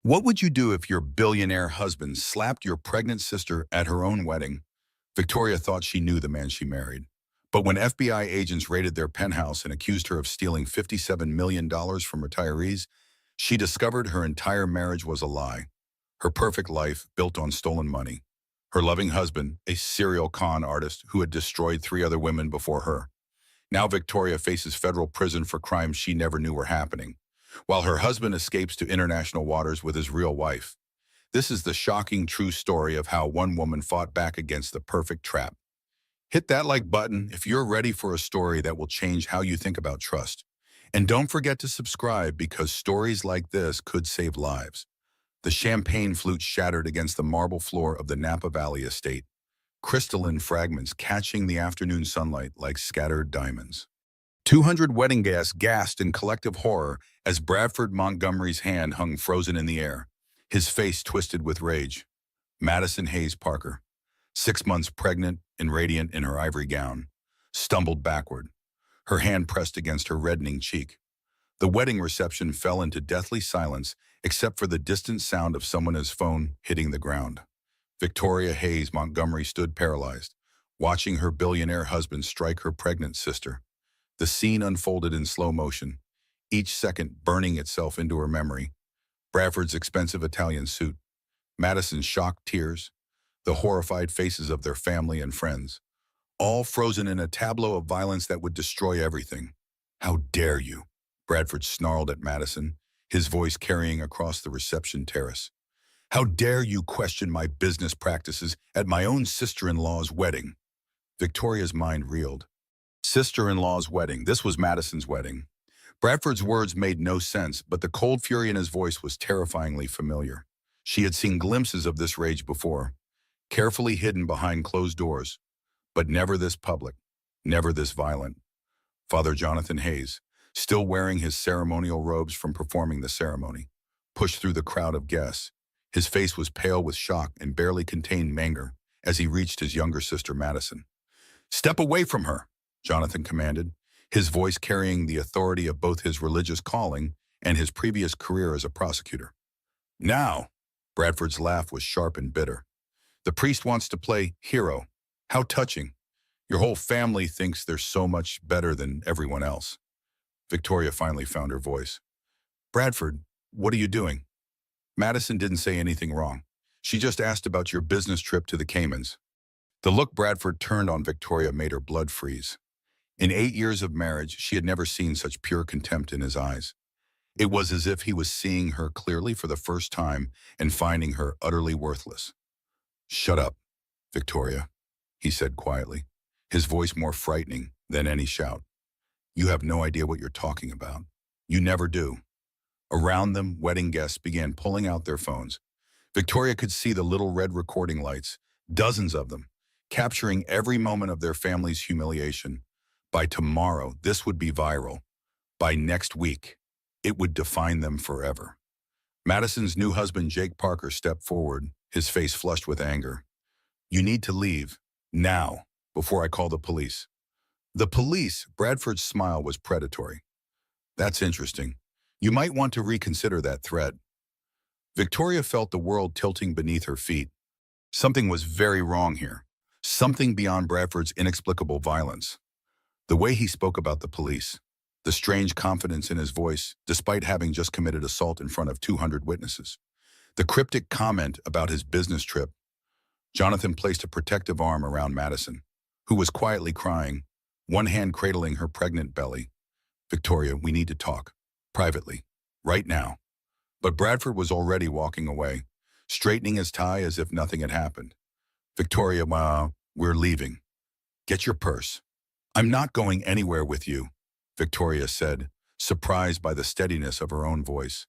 What would you do if your billionaire husband slapped your pregnant sister at her own wedding? Victoria thought she knew the man she married. But when FBI agents raided their penthouse and accused her of stealing $57 million from retirees, she discovered her entire marriage was a lie. Her perfect life built on stolen money. Her loving husband, a serial con artist who had destroyed 3 other women before her. Now Victoria faces federal prison for crimes she never knew were happening, while her husband escapes to international waters with his real wife. This is the shocking true story of how one woman fought back against the perfect trap. Hit that like button if you're ready for a story that will change how you think about trust. And don't forget to subscribe because stories like this could save lives. The champagne flute shattered against the marble floor of the Napa Valley estate, crystalline fragments catching the afternoon sunlight like scattered diamonds. 200 wedding guests gasped in collective horror as Bradford Montgomery's hand hung frozen in the air, his face twisted with rage. Madison Hayes Parker, 6 months pregnant and radiant in her ivory gown, stumbled backward, her hand pressed against her reddening cheek. The wedding reception fell into deathly silence except for the distant sound of someone's phone hitting the ground. Victoria Hayes Montgomery stood paralyzed, watching her billionaire husband strike her pregnant sister. The scene unfolded in slow motion, each second burning itself into her memory. Bradford's expensive Italian suit, Madison's shocked tears, the horrified faces of their family and friends, all frozen in a tableau of violence that would destroy everything. "How dare you?" Bradford snarled at Madison, his voice carrying across the reception terrace. "How dare you question my business practices at my own sister-in-law's wedding?" Victoria's mind reeled. Sister-in-law's wedding. This was Madison's wedding. Bradford's words made no sense, but the cold fury in his voice was terrifyingly familiar. She had seen glimpses of this rage before, carefully hidden behind closed doors, but never this public, never this violent. Father Jonathan Hayes, still wearing his ceremonial robes from performing the ceremony, pushed through the crowd of guests. His face was pale with shock and barely contained anger as he reached his younger sister Madison. "Step away from her," Jonathan commanded, his voice carrying the authority of both his religious calling and his previous career as a prosecutor. "Now!" Bradford's laugh was sharp and bitter. "The priest wants to play hero. How touching. Your whole family thinks they're so much better than everyone else." Victoria finally found her voice. "Bradford, what are you doing?" Madison didn't say anything wrong. She just asked about your business trip to the Caymans. The look Bradford turned on Victoria made her blood freeze. In 8 years of marriage, she had never seen such pure contempt in his eyes. It was as if he was seeing her clearly for the first time and finding her utterly worthless. "Shut up, Victoria," he said quietly, his voice more frightening than any shout. "You have no idea what you're talking about. You never do." Around them, wedding guests began pulling out their phones. Victoria could see the little red recording lights, dozens of them, capturing every moment of their family's humiliation. By tomorrow, this would be viral. By next week, it would define them forever. Madison's new husband, Jake Parker, stepped forward, his face flushed with anger. "You need to leave, now, before I call the police." "The police?" Bradford's smile was predatory. "That's interesting. You might want to reconsider that threat." Victoria felt the world tilting beneath her feet. Something was very wrong here. Something beyond Bradford's inexplicable violence. The way he spoke about the police, the strange confidence in his voice, despite having just committed assault in front of 200 witnesses. The cryptic comment about his business trip. Jonathan placed a protective arm around Madison, who was quietly crying, one hand cradling her pregnant belly. "Victoria, we need to talk. Privately. Right now." But Bradford was already walking away, straightening his tie as if nothing had happened. "Victoria, we're leaving. Get your purse." "I'm not going anywhere with you," Victoria said, surprised by the steadiness of her own voice.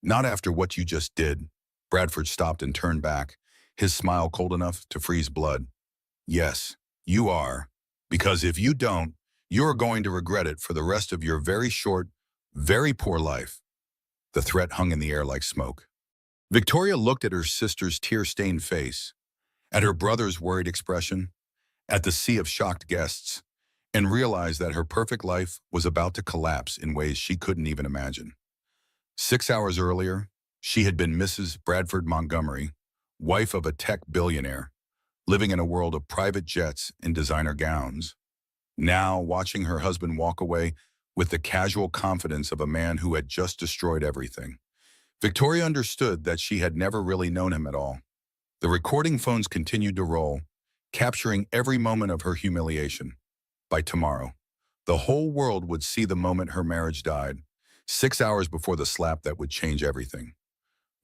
"Not after what you just did." Bradford stopped and turned back, his smile cold enough to freeze blood. "Yes, you are. Because if you don't, you're going to regret it for the rest of your very short, very poor life." The threat hung in the air like smoke. Victoria looked at her sister's tear-stained face, at her brother's worried expression, at the sea of shocked guests, and realized that her perfect life was about to collapse in ways she couldn't even imagine. 6 hours earlier, She had been Mrs. Bradford Montgomery, wife of a tech billionaire, living in a world of private jets and designer gowns. Now, watching her husband walk away with the casual confidence of a man who had just destroyed everything, Victoria understood that she had never really known him at all. The recording phones continued to roll, capturing every moment of her humiliation. By tomorrow, the whole world would see the moment her marriage died, 6 hours before the slap that would change everything.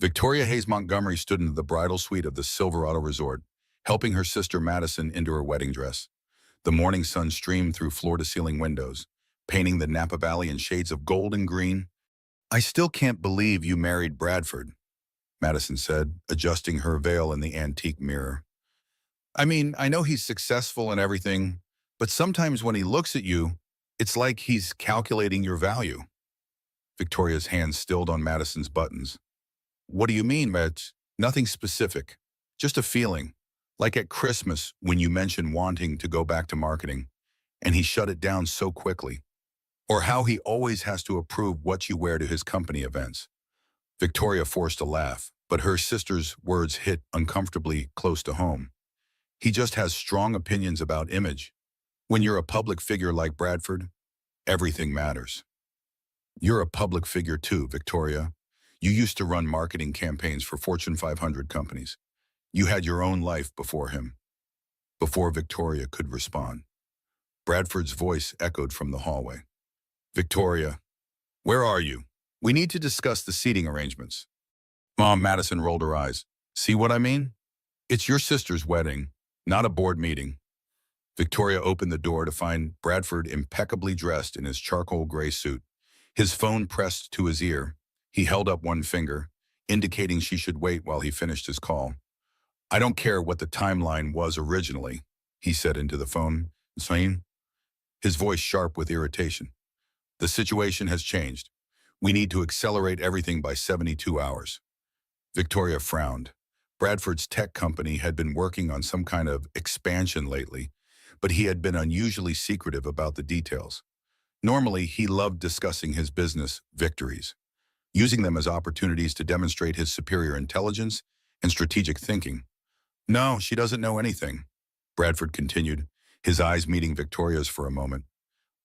Victoria Hayes Montgomery stood in the bridal suite of the Silverado Resort, helping her sister Madison into her wedding dress. The morning sun streamed through floor-to-ceiling windows, painting the Napa Valley in shades of gold and green. "I still can't believe you married Bradford," Madison said, adjusting her veil in the antique mirror. "I mean, I know he's successful and everything, but sometimes when he looks at you, it's like he's calculating your value." Victoria's hand stilled on Madison's buttons. "What do you mean, Matt?" "Nothing specific. Just a feeling. Like at Christmas when you mentioned wanting to go back to marketing, and he shut it down so quickly. Or how he always has to approve what you wear to his company events." Victoria forced a laugh, but her sister's words hit uncomfortably close to home. "He just has strong opinions about image. When you're a public figure like Bradford, everything matters." "You're a public figure too, Victoria. You used to run marketing campaigns for Fortune 500 companies. You had your own life before him." Before Victoria could respond, Bradford's voice echoed from the hallway. "Victoria, where are you? We need to discuss the seating arrangements." Mom, Madison rolled her eyes. "See what I mean? It's your sister's wedding, not a board meeting." Victoria opened the door to find Bradford impeccably dressed in his charcoal gray suit. His phone pressed to his ear. He held up one finger, indicating she should wait while he finished his call. "I don't care what the timeline was originally," he said into the phone. "Saying?" His voice sharp with irritation. "The situation has changed. We need to accelerate everything by 72 hours. Victoria frowned. Bradford's tech company had been working on some kind of expansion lately, but he had been unusually secretive about the details. Normally, he loved discussing his business victories, using them as opportunities to demonstrate his superior intelligence and strategic thinking. "No, she doesn't know anything," Bradford continued, his eyes meeting Victoria's for a moment.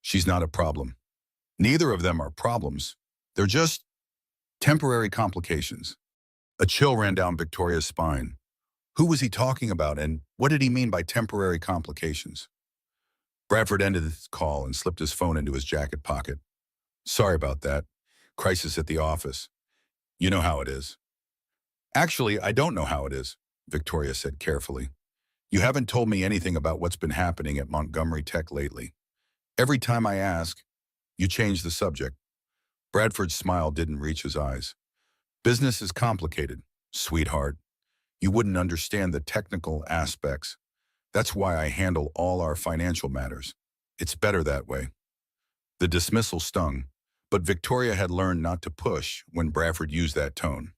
"She's not a problem. Neither of them are problems. They're just temporary complications." A chill ran down Victoria's spine. Who was he talking about, and what did he mean by temporary complications? Bradford ended his call and slipped his phone into his jacket pocket. "Sorry about that. Crisis at the office. You know how it is." "Actually, I don't know how it is," Victoria said carefully. "You haven't told me anything about what's been happening at Montgomery Tech lately. Every time I ask, you change the subject." Bradford's smile didn't reach his eyes. "Business is complicated, sweetheart. You wouldn't understand the technical aspects. That's why I handle all our financial matters. It's better that way." The dismissal stung, but Victoria had learned not to push when Bradford used that tone.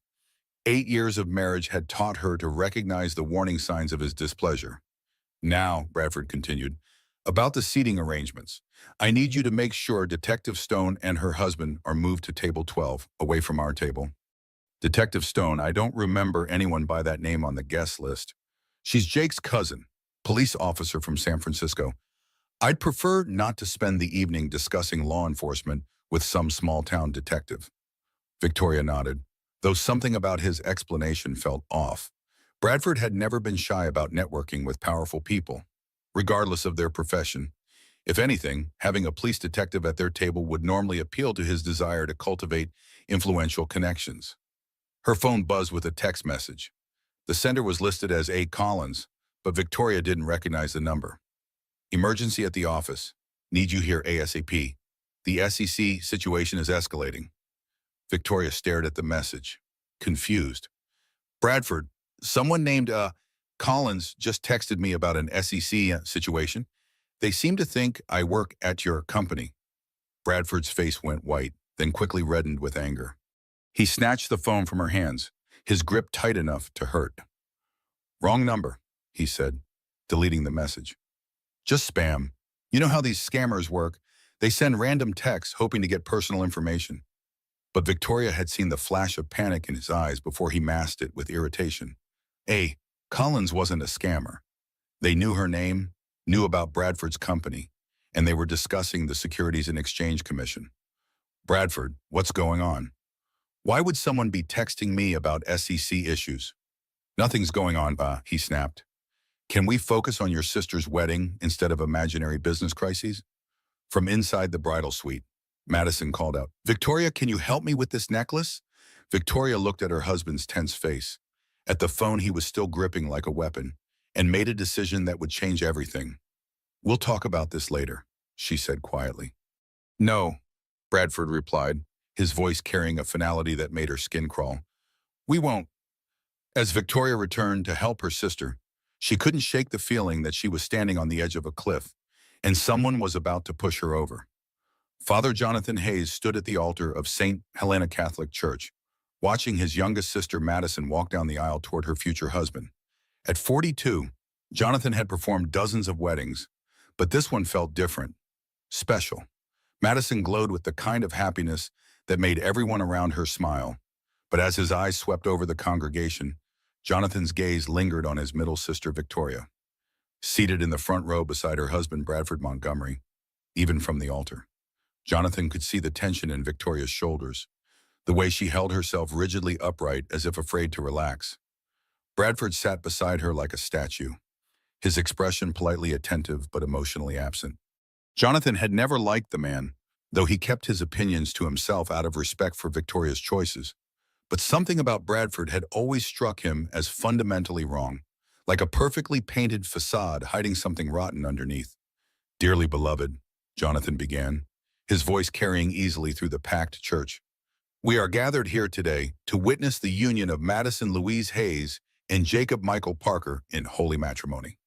8 years of marriage had taught her to recognize the warning signs of his displeasure. "Now," Bradford continued, "about the seating arrangements. I need you to make sure Detective Stone and her husband are moved to table 12, away from our table." "Detective Stone, I don't remember anyone by that name on the guest list. She's Jake's cousin, police officer from San Francisco. I'd prefer not to spend the evening discussing law enforcement with some small-town detective." Victoria nodded, though something about his explanation felt off. Bradford had never been shy about networking with powerful people, regardless of their profession. If anything, having a police detective at their table would normally appeal to his desire to cultivate influential connections. Her phone buzzed with a text message. The sender was listed as A. Collins, but Victoria didn't recognize the number. "Emergency at the office. Need you here ASAP. The SEC situation is escalating." Victoria stared at the message, confused. "Bradford, someone named Collins just texted me about an SEC situation. They seem to think I work at your company." Bradford's face went white, then quickly reddened with anger. He snatched the phone from her hands, his grip tight enough to hurt. "Wrong number," he said, deleting the message. "Just spam. You know how these scammers work. They send random texts hoping to get personal information." But Victoria had seen the flash of panic in his eyes before he masked it with irritation. A. Collins wasn't a scammer. They knew her name, knew about Bradford's company, and they were discussing the Securities and Exchange Commission. Bradford, what's going on? Why would someone be texting me about SEC issues? Nothing's going on, he snapped. Can we focus on your sister's wedding instead of imaginary business crises? From inside the bridal suite, Madison called out, Victoria, can you help me with this necklace? Victoria looked at her husband's tense face, at the phone he was still gripping like a weapon, and made a decision that would change everything. We'll talk about this later, she said quietly. No, Bradford replied, his voice carrying a finality that made her skin crawl. We won't. As Victoria returned to help her sister, she couldn't shake the feeling that she was standing on the edge of a cliff, and someone was about to push her over. Father Jonathan Hayes stood at the altar of St. Helena Catholic Church, watching his youngest sister Madison walk down the aisle toward her future husband. At 42, Jonathan had performed dozens of weddings, but this one felt different, special. Madison glowed with the kind of happiness that made everyone around her smile. But as his eyes swept over the congregation, Jonathan's gaze lingered on his middle sister Victoria, seated in the front row beside her husband Bradford Montgomery, even from the altar. Jonathan could see the tension in Victoria's shoulders, the way she held herself rigidly upright as if afraid to relax. Bradford sat beside her like a statue, his expression politely attentive but emotionally absent. Jonathan had never liked the man, though he kept his opinions to himself out of respect for Victoria's choices. But something about Bradford had always struck him as fundamentally wrong, like a perfectly painted facade hiding something rotten underneath. Dearly beloved, Jonathan began, his voice carrying easily through the packed church. We are gathered here today to witness the union of Madison Louise Hayes and Jacob Michael Parker in holy matrimony.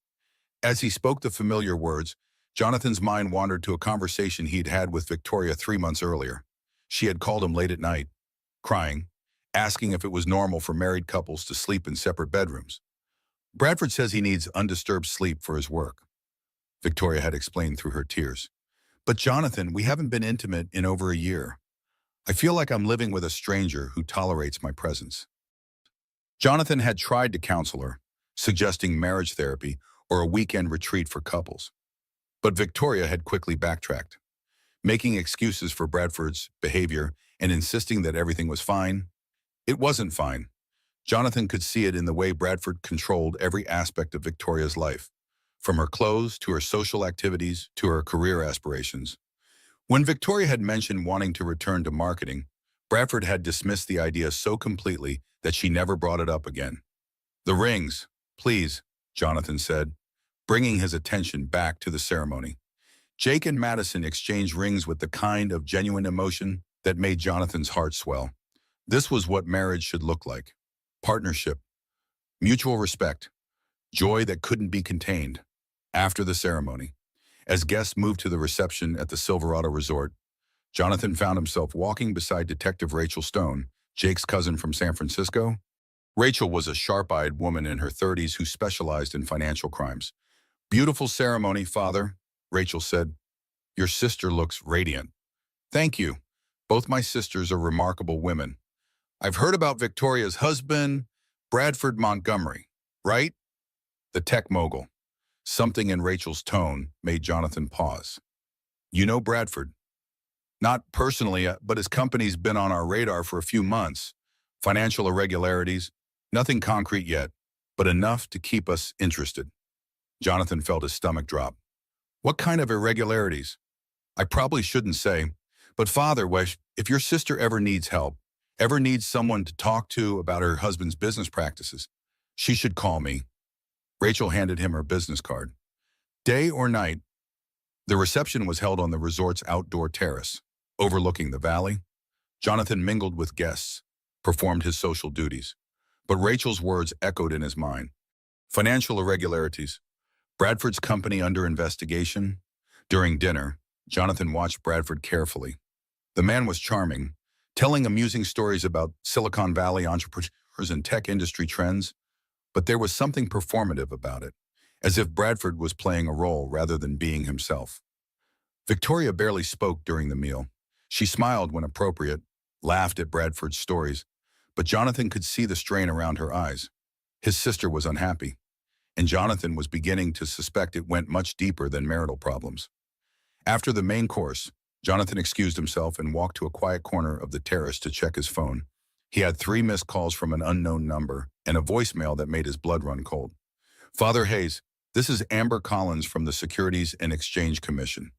As he spoke the familiar words, Jonathan's mind wandered to a conversation he'd had with Victoria 3 months earlier. She had called him late at night, crying, asking if it was normal for married couples to sleep in separate bedrooms. Bradford says he needs undisturbed sleep for his work, Victoria had explained through her tears. But Jonathan, we haven't been intimate in over a year. I feel like I'm living with a stranger who tolerates my presence. Jonathan had tried to counsel her, suggesting marriage therapy or a weekend retreat for couples. But Victoria had quickly backtracked, making excuses for Bradford's behavior and insisting that everything was fine. It wasn't fine. Jonathan could see it in the way Bradford controlled every aspect of Victoria's life, from her clothes to her social activities to her career aspirations. When Victoria had mentioned wanting to return to marketing, Bradford had dismissed the idea so completely that she never brought it up again. The rings, please, Jonathan said, bringing his attention back to the ceremony. Jake and Madison exchanged rings with the kind of genuine emotion that made Jonathan's heart swell. This was what marriage should look like. Partnership, mutual respect, joy that couldn't be contained. After the ceremony, as guests moved to the reception at the Silverado Resort, Jonathan found himself walking beside Detective Rachel Stone, Jake's cousin from San Francisco. Rachel was a sharp-eyed woman in her 30s who specialized in financial crimes. Beautiful ceremony, Father, Rachel said. Your sister looks radiant. Thank you. Both my sisters are remarkable women. I've heard about Victoria's husband, Bradford Montgomery, right? The tech mogul. Something in Rachel's tone made Jonathan pause. You know Bradford? Not personally, but his company's been on our radar for a few months. Financial irregularities, nothing concrete yet, but enough to keep us interested. Jonathan felt his stomach drop. What kind of irregularities? I probably shouldn't say, but Father, if your sister ever needs help, ever needs someone to talk to about her husband's business practices, she should call me. Rachel handed him her business card. Day or night, the reception was held on the resort's outdoor terrace, overlooking the valley. Jonathan mingled with guests, performed his social duties, but Rachel's words echoed in his mind. Financial irregularities. Bradford's company under investigation. During dinner, Jonathan watched Bradford carefully. The man was charming, telling amusing stories about Silicon Valley entrepreneurs and tech industry trends, but there was something performative about it, as if Bradford was playing a role rather than being himself. Victoria barely spoke during the meal. She smiled when appropriate, laughed at Bradford's stories, but Jonathan could see the strain around her eyes. His sister was unhappy, and Jonathan was beginning to suspect it went much deeper than marital problems. After the main course, Jonathan excused himself and walked to a quiet corner of the terrace to check his phone. He had 3 missed calls from an unknown number and a voicemail that made his blood run cold. Father Hayes, this is Amber Collins from the Securities and Exchange Commission.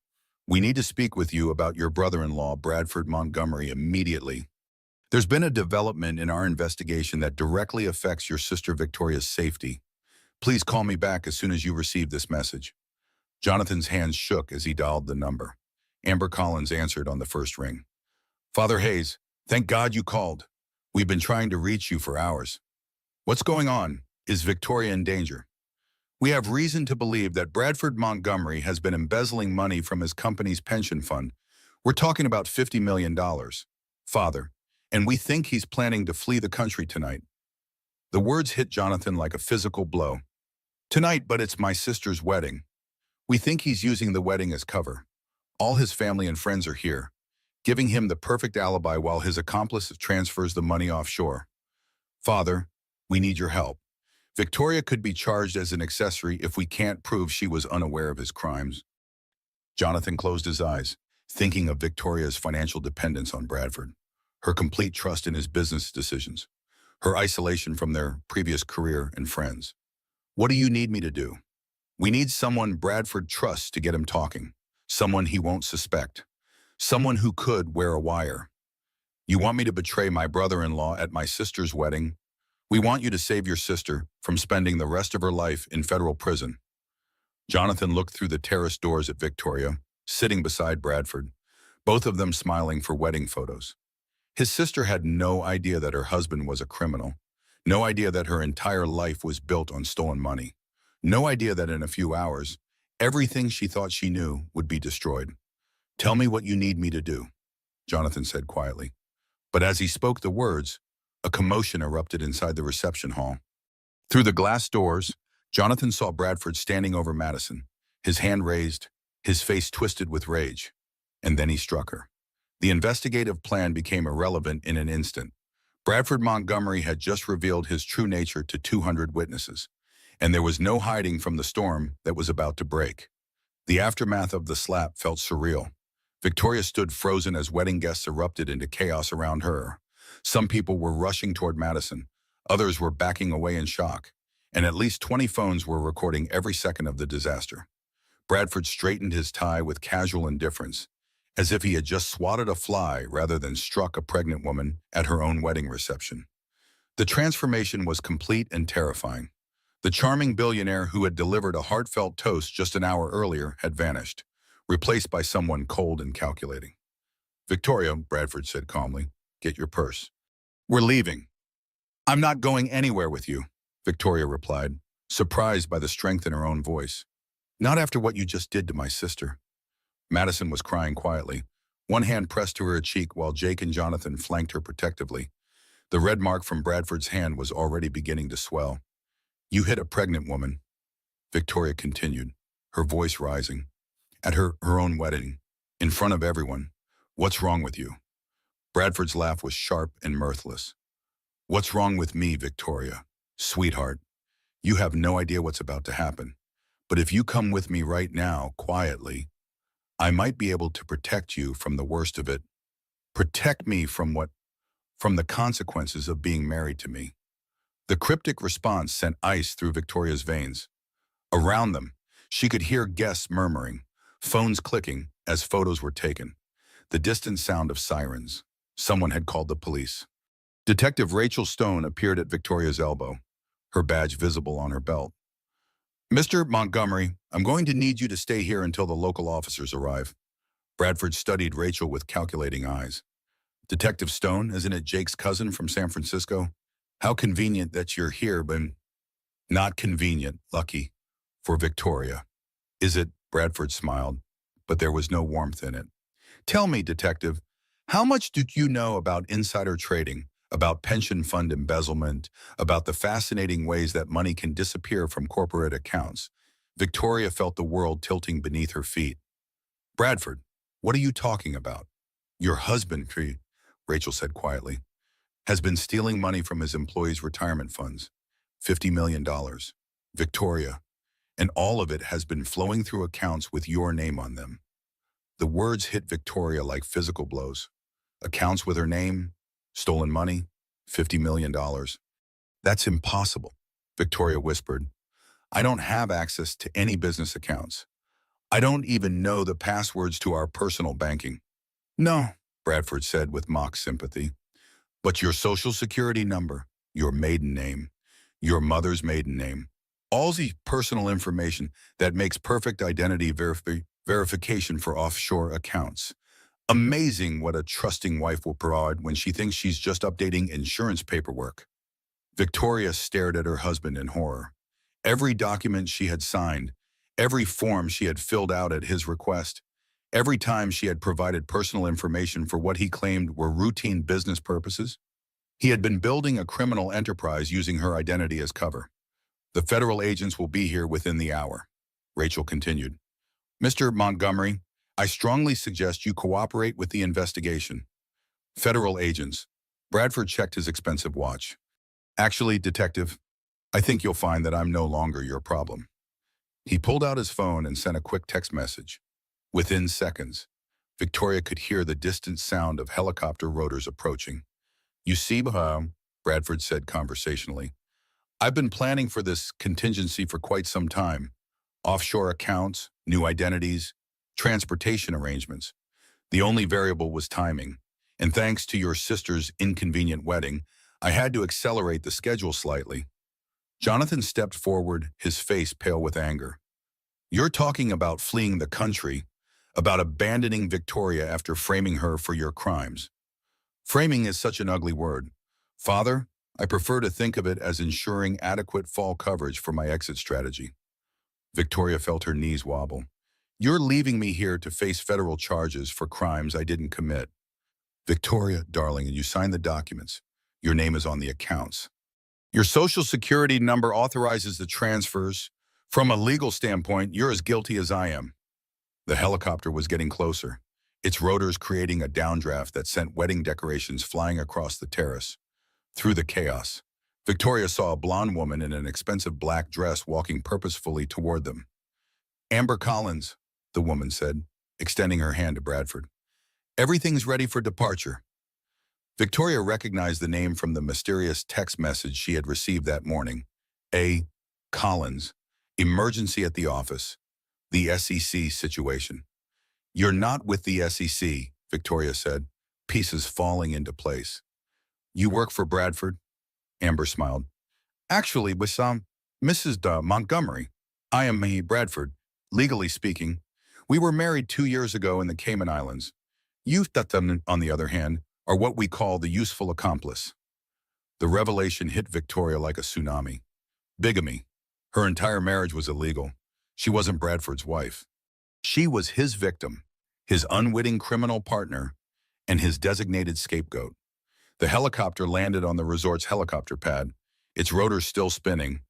We need to speak with you about your brother-in-law, Bradford Montgomery, immediately. There's been a development in our investigation that directly affects your sister Victoria's safety. Please call me back as soon as you receive this message. Jonathan's hands shook as he dialed the number. Amber Collins answered on the first ring. Father Hayes, thank God you called. We've been trying to reach you for hours. What's going on? Is Victoria in danger? We have reason to believe that Bradford Montgomery has been embezzling money from his company's pension fund. We're talking about $50 million, Father, and we think he's planning to flee the country tonight. The words hit Jonathan like a physical blow. Tonight, but it's my sister's wedding. We think he's using the wedding as cover. All his family and friends are here, giving him the perfect alibi while his accomplice transfers the money offshore. Father, we need your help. Victoria could be charged as an accessory if we can't prove she was unaware of his crimes. Jonathan closed his eyes, thinking of Victoria's financial dependence on Bradford, her complete trust in his business decisions, her isolation from their previous career and friends. What do you need me to do? We need someone Bradford trusts to get him talking, someone he won't suspect, someone who could wear a wire. You want me to betray my brother-in-law at my sister's wedding? We want you to save your sister from spending the rest of her life in federal prison. Jonathan looked through the terrace doors at Victoria, sitting beside Bradford, both of them smiling for wedding photos. His sister had no idea that her husband was a criminal, no idea that her entire life was built on stolen money, no idea that in a few hours, everything she thought she knew would be destroyed. Tell me what you need me to do, Jonathan said quietly. But as he spoke the words, a commotion erupted inside the reception hall. Through the glass doors, Jonathan saw Bradford standing over Madison, his hand raised, his face twisted with rage. And then he struck her. The investigative plan became irrelevant in an instant. Bradford Montgomery had just revealed his true nature to 200 witnesses, and there was no hiding from the storm that was about to break. The aftermath of the slap felt surreal. Victoria stood frozen as wedding guests erupted into chaos around her. Some people were rushing toward Madison, others were backing away in shock, and at least 20 phones were recording every second of the disaster. Bradford straightened his tie with casual indifference, as if he had just swatted a fly rather than struck a pregnant woman at her own wedding reception. The transformation was complete and terrifying. The charming billionaire who had delivered a heartfelt toast just an hour earlier had vanished, replaced by someone cold and calculating. Victoria, Bradford said calmly, get your purse. We're leaving. I'm not going anywhere with you, Victoria replied, surprised by the strength in her own voice. Not after what you just did to my sister. Madison was crying quietly, one hand pressed to her cheek while Jake and Jonathan flanked her protectively. The red mark from Bradford's hand was already beginning to swell. You hit a pregnant woman, Victoria continued, her voice rising. At her own wedding, in front of everyone. What's wrong with you? Bradford's laugh was sharp and mirthless. What's wrong with me, Victoria? Sweetheart, you have no idea what's about to happen. But if you come with me right now, quietly, I might be able to protect you from the worst of it. Protect me from what? From the consequences of being married to me. The cryptic response sent ice through Victoria's veins. Around them, she could hear guests murmuring, phones clicking as photos were taken, the distant sound of sirens. Someone had called the police. Detective Rachel Stone appeared at Victoria's elbow, her badge visible on her belt. Mr. Montgomery, I'm going to need you to stay here until the local officers arrive. Bradford studied Rachel with calculating eyes. Detective Stone, isn't it Jake's cousin from San Francisco? How convenient that you're here, but not convenient, lucky, for Victoria. Is it? Bradford smiled, but there was no warmth in it. Tell me, Detective, how much do you know about insider trading, about pension fund embezzlement, about the fascinating ways that money can disappear from corporate accounts? Victoria felt the world tilting beneath her feet. Bradford, what are you talking about? Your husband, Rachel said quietly, has been stealing money from his employees' retirement funds. $50 million. Victoria. And all of it has been flowing through accounts with your name on them. The words hit Victoria like physical blows. Accounts with her name, stolen money, $50 million. That's impossible, Victoria whispered. I don't have access to any business accounts. I don't even know the passwords to our personal banking. No, Bradford said with mock sympathy. But your social security number, your maiden name, your mother's maiden name, all the personal information that makes perfect identity verification for offshore accounts. Amazing what a trusting wife will provide when she thinks she's just updating insurance paperwork. Victoria stared at her husband in horror. Every document she had signed, every form she had filled out at his request, every time she had provided personal information for what he claimed were routine business purposes, he had been building a criminal enterprise using her identity as cover. The federal agents will be here within the hour, Rachel continued. Mr. Montgomery, I strongly suggest you cooperate with the investigation. Federal agents. Bradford checked his expensive watch. Actually, Detective, I think you'll find that I'm no longer your problem. He pulled out his phone and sent a quick text message. Within seconds, Victoria could hear the distant sound of helicopter rotors approaching. You see, Bradford said conversationally, I've been planning for this contingency for quite some time. Offshore accounts, new identities, transportation arrangements. The only variable was timing, and thanks to your sister's inconvenient wedding, I had to accelerate the schedule slightly. Jonathan stepped forward, his face pale with anger. You're talking about fleeing the country, about abandoning Victoria after framing her for your crimes. Framing is such an ugly word. Father, I prefer to think of it as ensuring adequate fall coverage for my exit strategy. Victoria felt her knees wobble. You're leaving me here to face federal charges for crimes I didn't commit. Victoria, darling, you signed the documents. Your name is on the accounts. Your social security number authorizes the transfers. From a legal standpoint, you're as guilty as I am. The helicopter was getting closer, its rotors creating a downdraft that sent wedding decorations flying across the terrace. Through the chaos, Victoria saw a blonde woman in an expensive black dress walking purposefully toward them. Amber Collins, the woman said, extending her hand to Bradford. Everything's ready for departure. Victoria recognized the name from the mysterious text message she had received that morning. A. Collins. Emergency at the office. The SEC situation. You're not with the SEC, Victoria said, pieces falling into place. You work for Bradford? Amber smiled. Actually, with Mrs. Montgomery. I am Bradford. Legally speaking, we were married 2 years ago in the Cayman Islands. You, on the other hand, are what we call the useful accomplice. The revelation hit Victoria like a tsunami. Bigamy. Her entire marriage was illegal. She wasn't Bradford's wife. She was his victim, his unwitting criminal partner, and his designated scapegoat. The helicopter landed on the resort's helicopter pad, its rotors still spinning.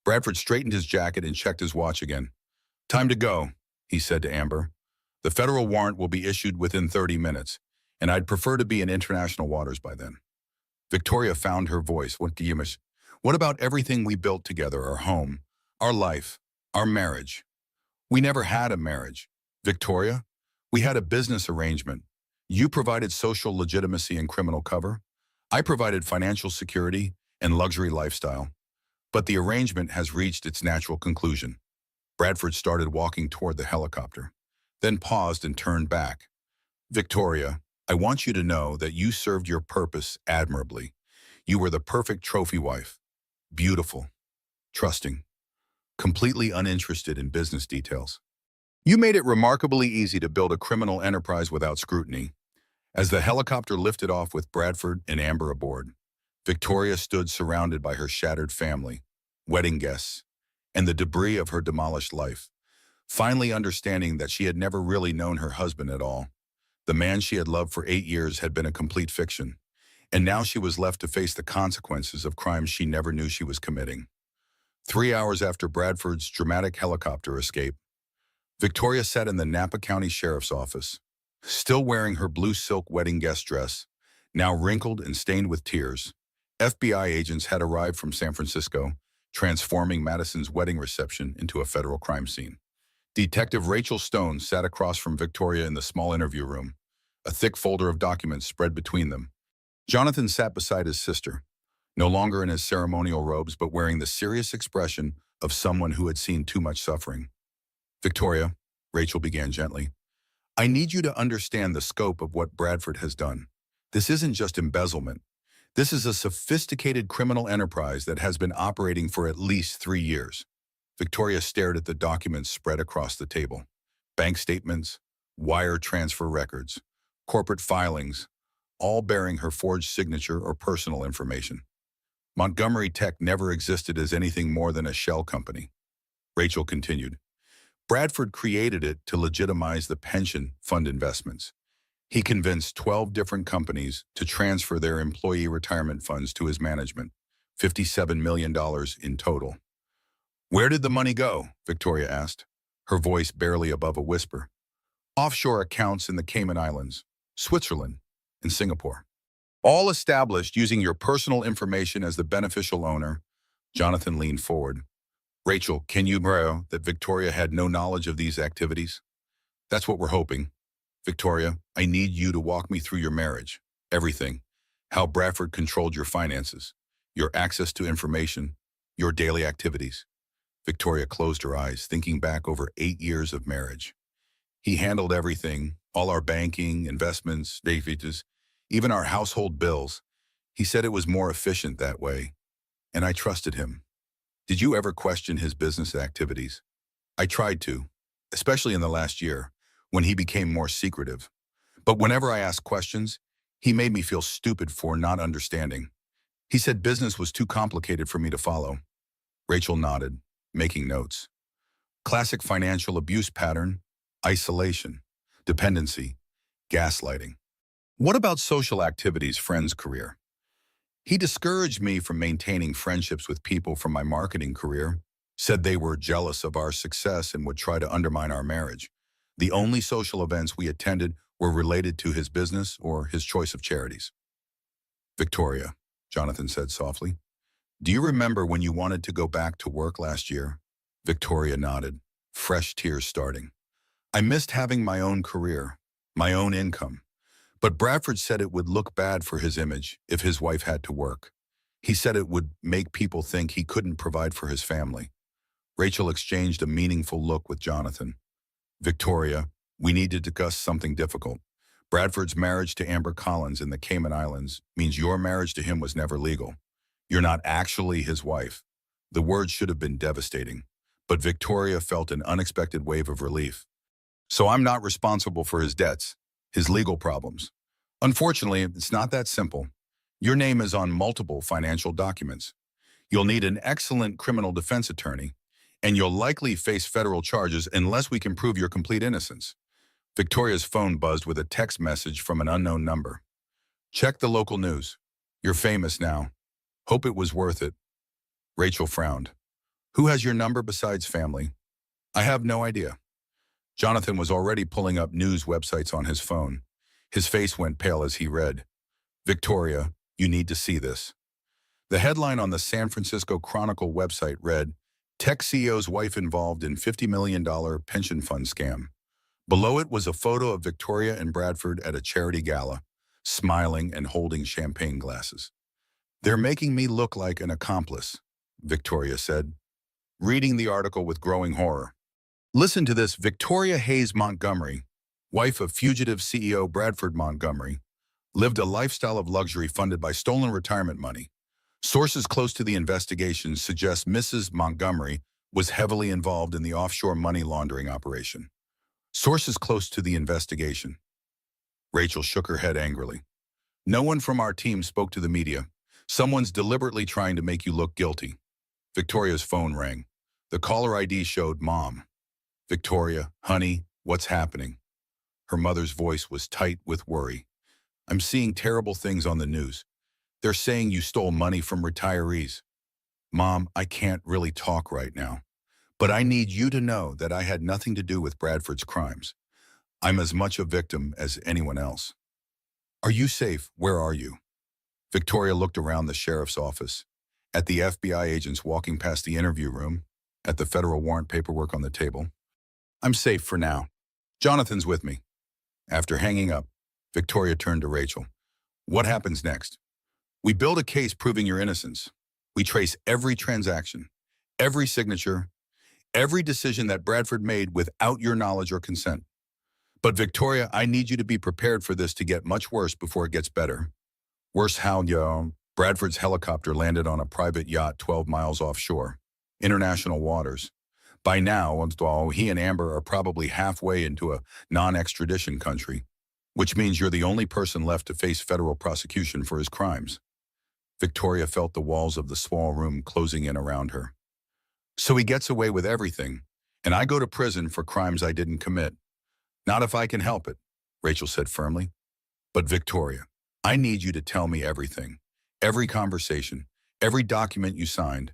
Bradford straightened his jacket and checked his watch again. Time to go, he said to Amber. The federal warrant will be issued within 30 minutes, and I'd prefer to be in international waters by then. Victoria found her voice. What about everything we built together, our home, our life, our marriage? We never had a marriage. Victoria, we had a business arrangement. You provided social legitimacy and criminal cover. I provided financial security and luxury lifestyle. But the arrangement has reached its natural conclusion. Bradford started walking toward the helicopter, then paused and turned back. Victoria, I want you to know that you served your purpose admirably. You were the perfect trophy wife. Beautiful, trusting, completely uninterested in business details. You made it remarkably easy to build a criminal enterprise without scrutiny. As the helicopter lifted off with Bradford and Amber aboard, Victoria stood surrounded by her shattered family, wedding guests, and the debris of her demolished life, finally understanding that she had never really known her husband at all. The man she had loved for 8 years had been a complete fiction, and now she was left to face the consequences of crimes she never knew she was committing. 3 hours after Bradford's dramatic helicopter escape, Victoria sat in the Napa County Sheriff's Office, still wearing her blue silk wedding guest dress, Now wrinkled and stained with tears, FBI agents had arrived from San Francisco, transforming Madison's wedding reception into a federal crime scene. Detective Rachel Stone sat across from Victoria in the small interview room, a thick folder of documents spread between them. Jonathan sat beside his sister, no longer in his ceremonial robes but wearing the serious expression of someone who had seen too much suffering. "Victoria," Rachel began gently, "I need you to understand the scope of what Bradford has done. This isn't just embezzlement. This is a sophisticated criminal enterprise that has been operating for at least 3 years." Victoria stared at the documents spread across the table. Bank statements, wire transfer records, corporate filings, all bearing her forged signature or personal information. Montgomery Tech never existed as anything more than a shell company. Rachel continued. Bradford created it to legitimize the pension fund investments. He convinced 12 different companies to transfer their employee retirement funds to his management, $57 million in total. "Where did the money go?" Victoria asked, her voice barely above a whisper. "Offshore accounts in the Cayman Islands, Switzerland, and Singapore. All established using your personal information as the beneficial owner." Jonathan leaned forward. "Rachel, can you verify that Victoria had no knowledge of these activities?" "That's what we're hoping. Victoria, I need you to walk me through your marriage, everything, how Bradford controlled your finances, your access to information, your daily activities." Victoria closed her eyes, thinking back over 8 years of marriage. "He handled everything, all our banking, investments, davies, even our household bills. He said it was more efficient that way, and I trusted him." "Did you ever question his business activities?" "I tried to, especially in the last year, when he became more secretive. But whenever I asked questions, he made me feel stupid for not understanding. He said business was too complicated for me to follow." Rachel nodded, making notes. "Classic financial abuse pattern: isolation, dependency, gaslighting." "What about social activities, friends' career?" "He discouraged me from maintaining friendships with people from my marketing career, said they were jealous of our success and would try to undermine our marriage. The only social events we attended were related to his business or his choice of charities." "Victoria," Jonathan said softly, "do you remember when you wanted to go back to work last year?" Victoria nodded, fresh tears starting. "I missed having my own career, my own income. But Bradford said it would look bad for his image if his wife had to work. He said it would make people think he couldn't provide for his family." Rachel exchanged a meaningful look with Jonathan. "Victoria, we need to discuss something difficult. Bradford's marriage to Amber Collins in the Cayman Islands means your marriage to him was never legal. You're not actually his wife." The words should have been devastating, but Victoria felt an unexpected wave of relief. "So I'm not responsible for his debts, his legal problems." "Unfortunately, it's not that simple. Your name is on multiple financial documents. You'll need an excellent criminal defense attorney, and you'll likely face federal charges unless we can prove your complete innocence." Victoria's phone buzzed with a text message from an unknown number. "Check the local news. You're famous now. Hope it was worth it." Rachel frowned. "Who has your number besides family?" "I have no idea." Jonathan was already pulling up news websites on his phone. His face went pale as he read. "Victoria, you need to see this." The headline on the San Francisco Chronicle website read, "Tech CEO's wife involved in $50 million pension fund scam." Below it was a photo of Victoria and Bradford at a charity gala, smiling and holding champagne glasses. "They're making me look like an accomplice," Victoria said, reading the article with growing horror. "Listen to this. Victoria Hayes Montgomery, wife of fugitive CEO Bradford Montgomery, lived a lifestyle of luxury funded by stolen retirement money. Sources close to the investigation suggest Mrs. Montgomery was heavily involved in the offshore money laundering operation." Sources close to the investigation. Rachel shook her head angrily. "No one from our team spoke to the media. Someone's deliberately trying to make you look guilty." Victoria's phone rang. The caller ID showed Mom. "Victoria, honey, what's happening?" Her mother's voice was tight with worry. "I'm seeing terrible things on the news. They're saying you stole money from retirees." "Mom, I can't really talk right now. But I need you to know that I had nothing to do with Bradford's crimes. I'm as much a victim as anyone else." Are you safe? Where are you? Victoria looked around the sheriff's office, at the FBI agents walking past the interview room, at the federal warrant paperwork on the table. I'm safe for now. Jonathan's with me. After hanging up, Victoria turned to Rachel. What happens next? We build a case proving your innocence. We trace every transaction, every signature, every decision that Bradford made without your knowledge or consent. But Victoria, I need you to be prepared for this to get much worse before it gets better. Worse how, yo? Bradford's helicopter landed on a private yacht 12 miles offshore, international waters. By now, he and Amber are probably halfway into a non-extradition country, which means you're the only person left to face federal prosecution for his crimes. Victoria felt the walls of the small room closing in around her. So he gets away with everything, and I go to prison for crimes I didn't commit. Not if I can help it, Rachel said firmly. But Victoria, I need you to tell me everything. Every conversation, every document you signed,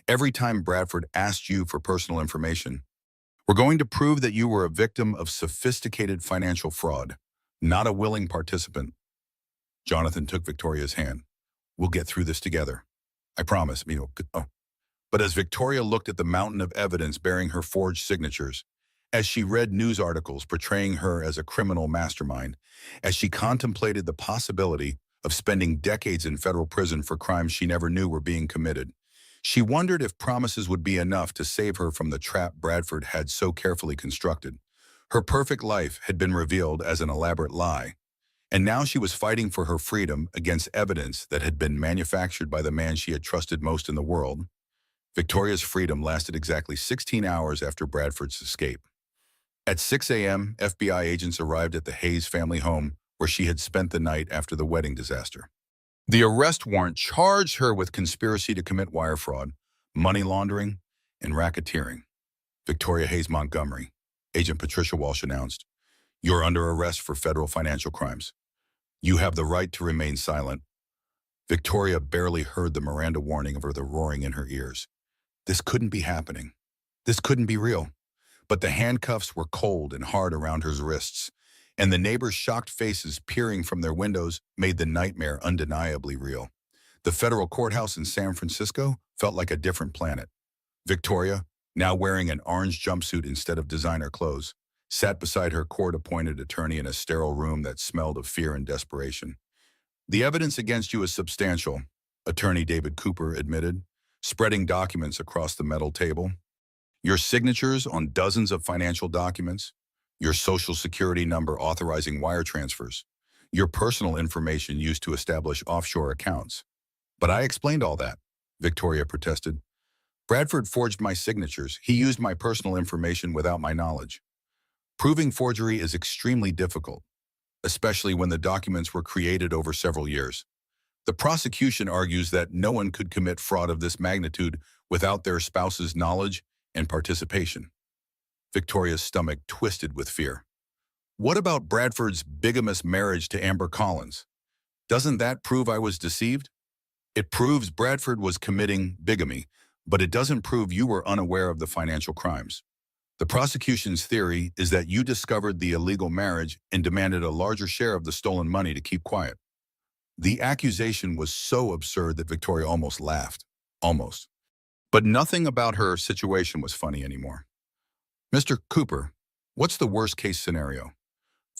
every time Bradford asked you for personal information. We're going to prove that you were a victim of sophisticated financial fraud, not a willing participant. Jonathan took Victoria's hand. We'll get through this together. I promise. But as Victoria looked at the mountain of evidence bearing her forged signatures, as she read news articles portraying her as a criminal mastermind, as she contemplated the possibility of spending decades in federal prison for crimes she never knew were being committed, she wondered if promises would be enough to save her from the trap Bradford had so carefully constructed. Her perfect life had been revealed as an elaborate lie, and now she was fighting for her freedom against evidence that had been manufactured by the man she had trusted most in the world. Victoria's freedom lasted exactly 16 hours after Bradford's escape. At 6 a.m., FBI agents arrived at the Hayes family home where she had spent the night after the wedding disaster. The arrest warrant charged her with conspiracy to commit wire fraud, money laundering, and racketeering. Victoria Hayes Montgomery, Agent Patricia Walsh announced, "You're under arrest for federal financial crimes. You have the right to remain silent." Victoria barely heard the Miranda warning of the roaring in her ears. This couldn't be happening. This couldn't be real. But the handcuffs were cold and hard around her wrists, and the neighbors' shocked faces peering from their windows made the nightmare undeniably real. The federal courthouse in San Francisco felt like a different planet. Victoria, now wearing an orange jumpsuit instead of designer clothes, sat beside her court-appointed attorney in a sterile room that smelled of fear and desperation. "The evidence against you is substantial," Attorney David Cooper admitted, spreading documents across the metal table. "Your signatures on dozens of financial documents, your social security number authorizing wire transfers, your personal information used to establish offshore accounts." "But I explained all that," Victoria protested. "Bradford forged my signatures. He used my personal information without my knowledge." Proving forgery is extremely difficult, especially when the documents were created over several years. The prosecution argues that no one could commit fraud of this magnitude without their spouse's knowledge and participation. Victoria's stomach twisted with fear. What about Bradford's bigamous marriage to Amber Collins? Doesn't that prove I was deceived? It proves Bradford was committing bigamy, but it doesn't prove you were unaware of the financial crimes. The prosecution's theory is that you discovered the illegal marriage and demanded a larger share of the stolen money to keep quiet. The accusation was so absurd that Victoria almost laughed. Almost. But nothing about her situation was funny anymore. "Mr. Cooper, what's the worst-case scenario?"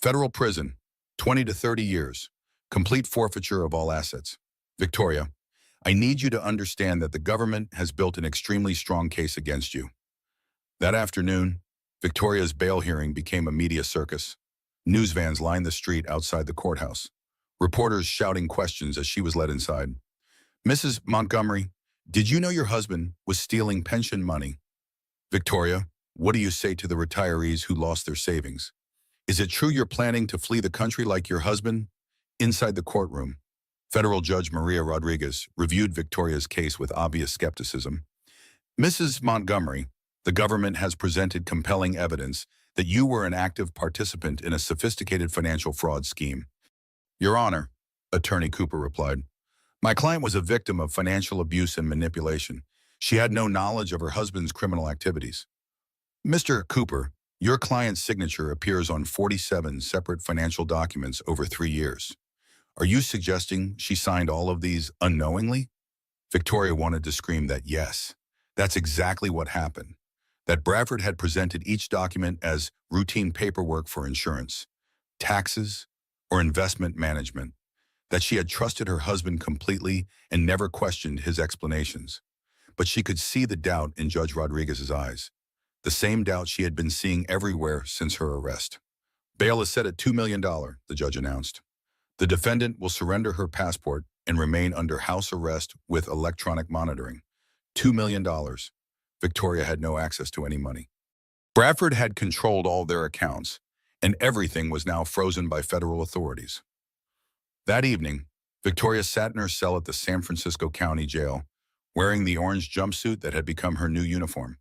"Federal prison, 20 to 30 years, complete forfeiture of all assets." "Victoria, I need you to understand that the government has built an extremely strong case against you." That afternoon, Victoria's bail hearing became a media circus. News vans lined the street outside the courthouse, reporters shouting questions as she was led inside. "Mrs. Montgomery, did you know your husband was stealing pension money?" "Victoria, what do you say to the retirees who lost their savings? Is it true you're planning to flee the country like your husband?" Inside the courtroom, Federal Judge Maria Rodriguez reviewed Victoria's case with obvious skepticism. "Mrs. Montgomery, the government has presented compelling evidence that you were an active participant in a sophisticated financial fraud scheme." "Your Honor," Attorney Cooper replied, "my client was a victim of financial abuse and manipulation. She had no knowledge of her husband's criminal activities." "Mr. Cooper, your client's signature appears on 47 separate financial documents over 3 years. Are you suggesting she signed all of these unknowingly? Victoria wanted to scream that yes, that's exactly what happened. That Bradford had presented each document as routine paperwork for insurance, taxes, or investment management. That she had trusted her husband completely and never questioned his explanations. But she could see the doubt in Judge Rodriguez's eyes, the same doubt she had been seeing everywhere since her arrest. Bail is set at $2 million, the judge announced. The defendant will surrender her passport and remain under house arrest with electronic monitoring. $2 million. Victoria had no access to any money. Bradford had controlled all their accounts, and everything was now frozen by federal authorities. That evening, Victoria sat in her cell at the San Francisco County Jail, wearing the orange jumpsuit that had become her new uniform.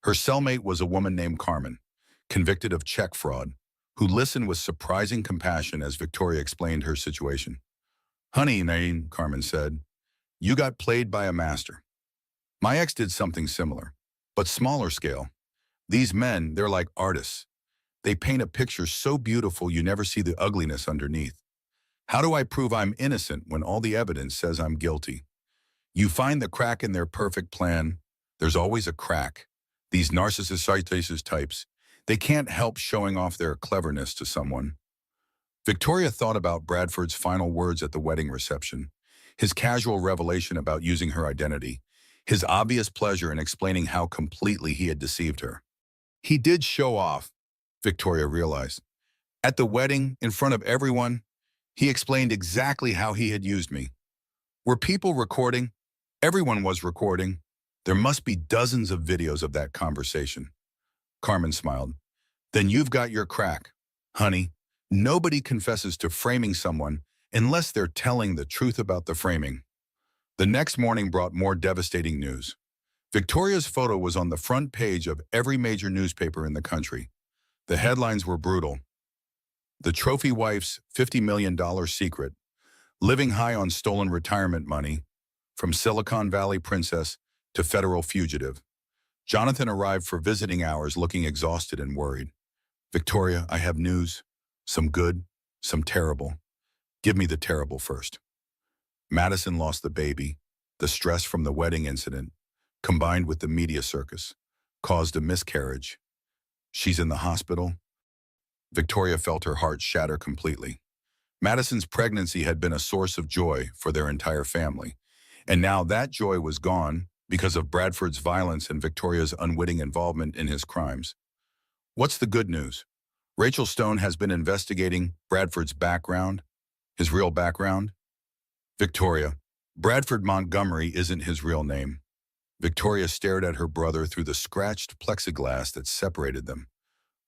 Her cellmate was a woman named Carmen, convicted of check fraud, who listened with surprising compassion as Victoria explained her situation. "Honey, Nain," Carmen said, "you got played by a master. My ex did something similar, but smaller scale. These men, they're like artists. They paint a picture so beautiful you never see the ugliness underneath. How do I prove I'm innocent when all the evidence says I'm guilty? You find the crack in their perfect plan. There's always a crack. These narcissist types, they can't help showing off their cleverness to someone." Victoria thought about Bradford's final words at the wedding reception, his casual revelation about using her identity, his obvious pleasure in explaining how completely he had deceived her. He did show off, Victoria realized. At the wedding, in front of everyone, he explained exactly how he had used me. Were people recording? Everyone was recording. There must be dozens of videos of that conversation. Carmen smiled. Then you've got your crack. Honey, nobody confesses to framing someone unless they're telling the truth about the framing. The next morning brought more devastating news. Victoria's photo was on the front page of every major newspaper in the country. The headlines were brutal. The trophy wife's $50 million secret, living high on stolen retirement money, from Silicon Valley princess to federal fugitive. Jonathan arrived for visiting hours looking exhausted and worried. "Victoria, I have news. Some good, some terrible. Give me the terrible first." Madison lost the baby. The stress from the wedding incident, combined with the media circus, caused a miscarriage. She's in the hospital. Victoria felt her heart shatter completely. Madison's pregnancy had been a source of joy for their entire family, and now that joy was gone because of Bradford's violence and Victoria's unwitting involvement in his crimes. What's the good news? Rachel Stone has been investigating Bradford's background, his real background. Victoria, Bradford Montgomery isn't his real name. Victoria stared at her brother through the scratched plexiglass that separated them.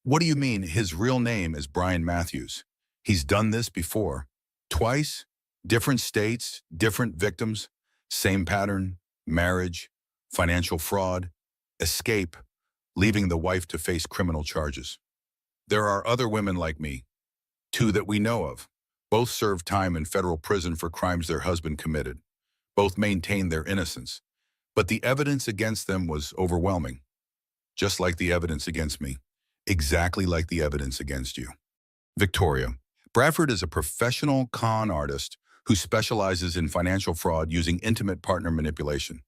What do you mean his real name is Brian Matthews? He's done this before. Twice? Different states, different victims, same pattern, marriage, financial fraud, escape, leaving the wife to face criminal charges. There are other women like me, 2 that we know of. Both served time in federal prison for crimes their husband committed. Both maintained their innocence. But the evidence against them was overwhelming. Just like the evidence against me. Exactly like the evidence against you. Victoria, Bradford is a professional con artist who specializes in financial fraud using intimate partner manipulation.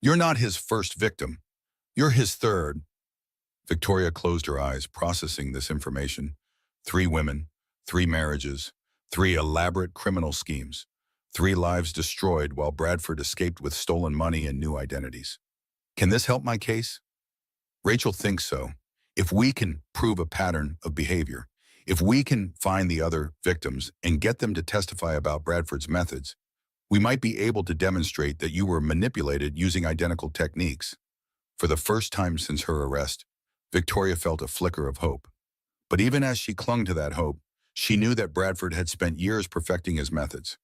You're not his first victim. You're his third. Victoria closed her eyes, processing this information. 3 women, 3 marriages, 3 elaborate criminal schemes, 3 lives destroyed while Bradford escaped with stolen money and new identities. Can this help my case? Rachel thinks so. If we can prove a pattern of behavior, if we can find the other victims and get them to testify about Bradford's methods, we might be able to demonstrate that you were manipulated using identical techniques. For the first time since her arrest, Victoria felt a flicker of hope. But even as she clung to that hope, she knew that Bradford had spent years perfecting his methods.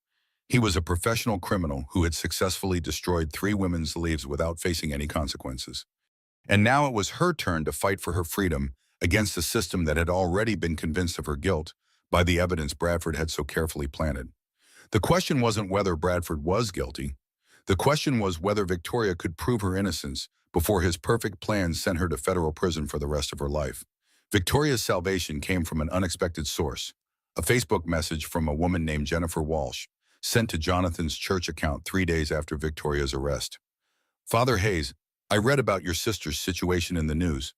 He was a professional criminal who had successfully destroyed 3 women's lives without facing any consequences. And now it was her turn to fight for her freedom against a system that had already been convinced of her guilt by the evidence Bradford had so carefully planted. The question wasn't whether Bradford was guilty. The question was whether Victoria could prove her innocence before his perfect plan sent her to federal prison for the rest of her life. Victoria's salvation came from an unexpected source, A Facebook message from a woman named Jennifer Walsh, sent to Jonathan's church account 3 days after Victoria's arrest. Father Hayes, I read about your sister's situation in the news.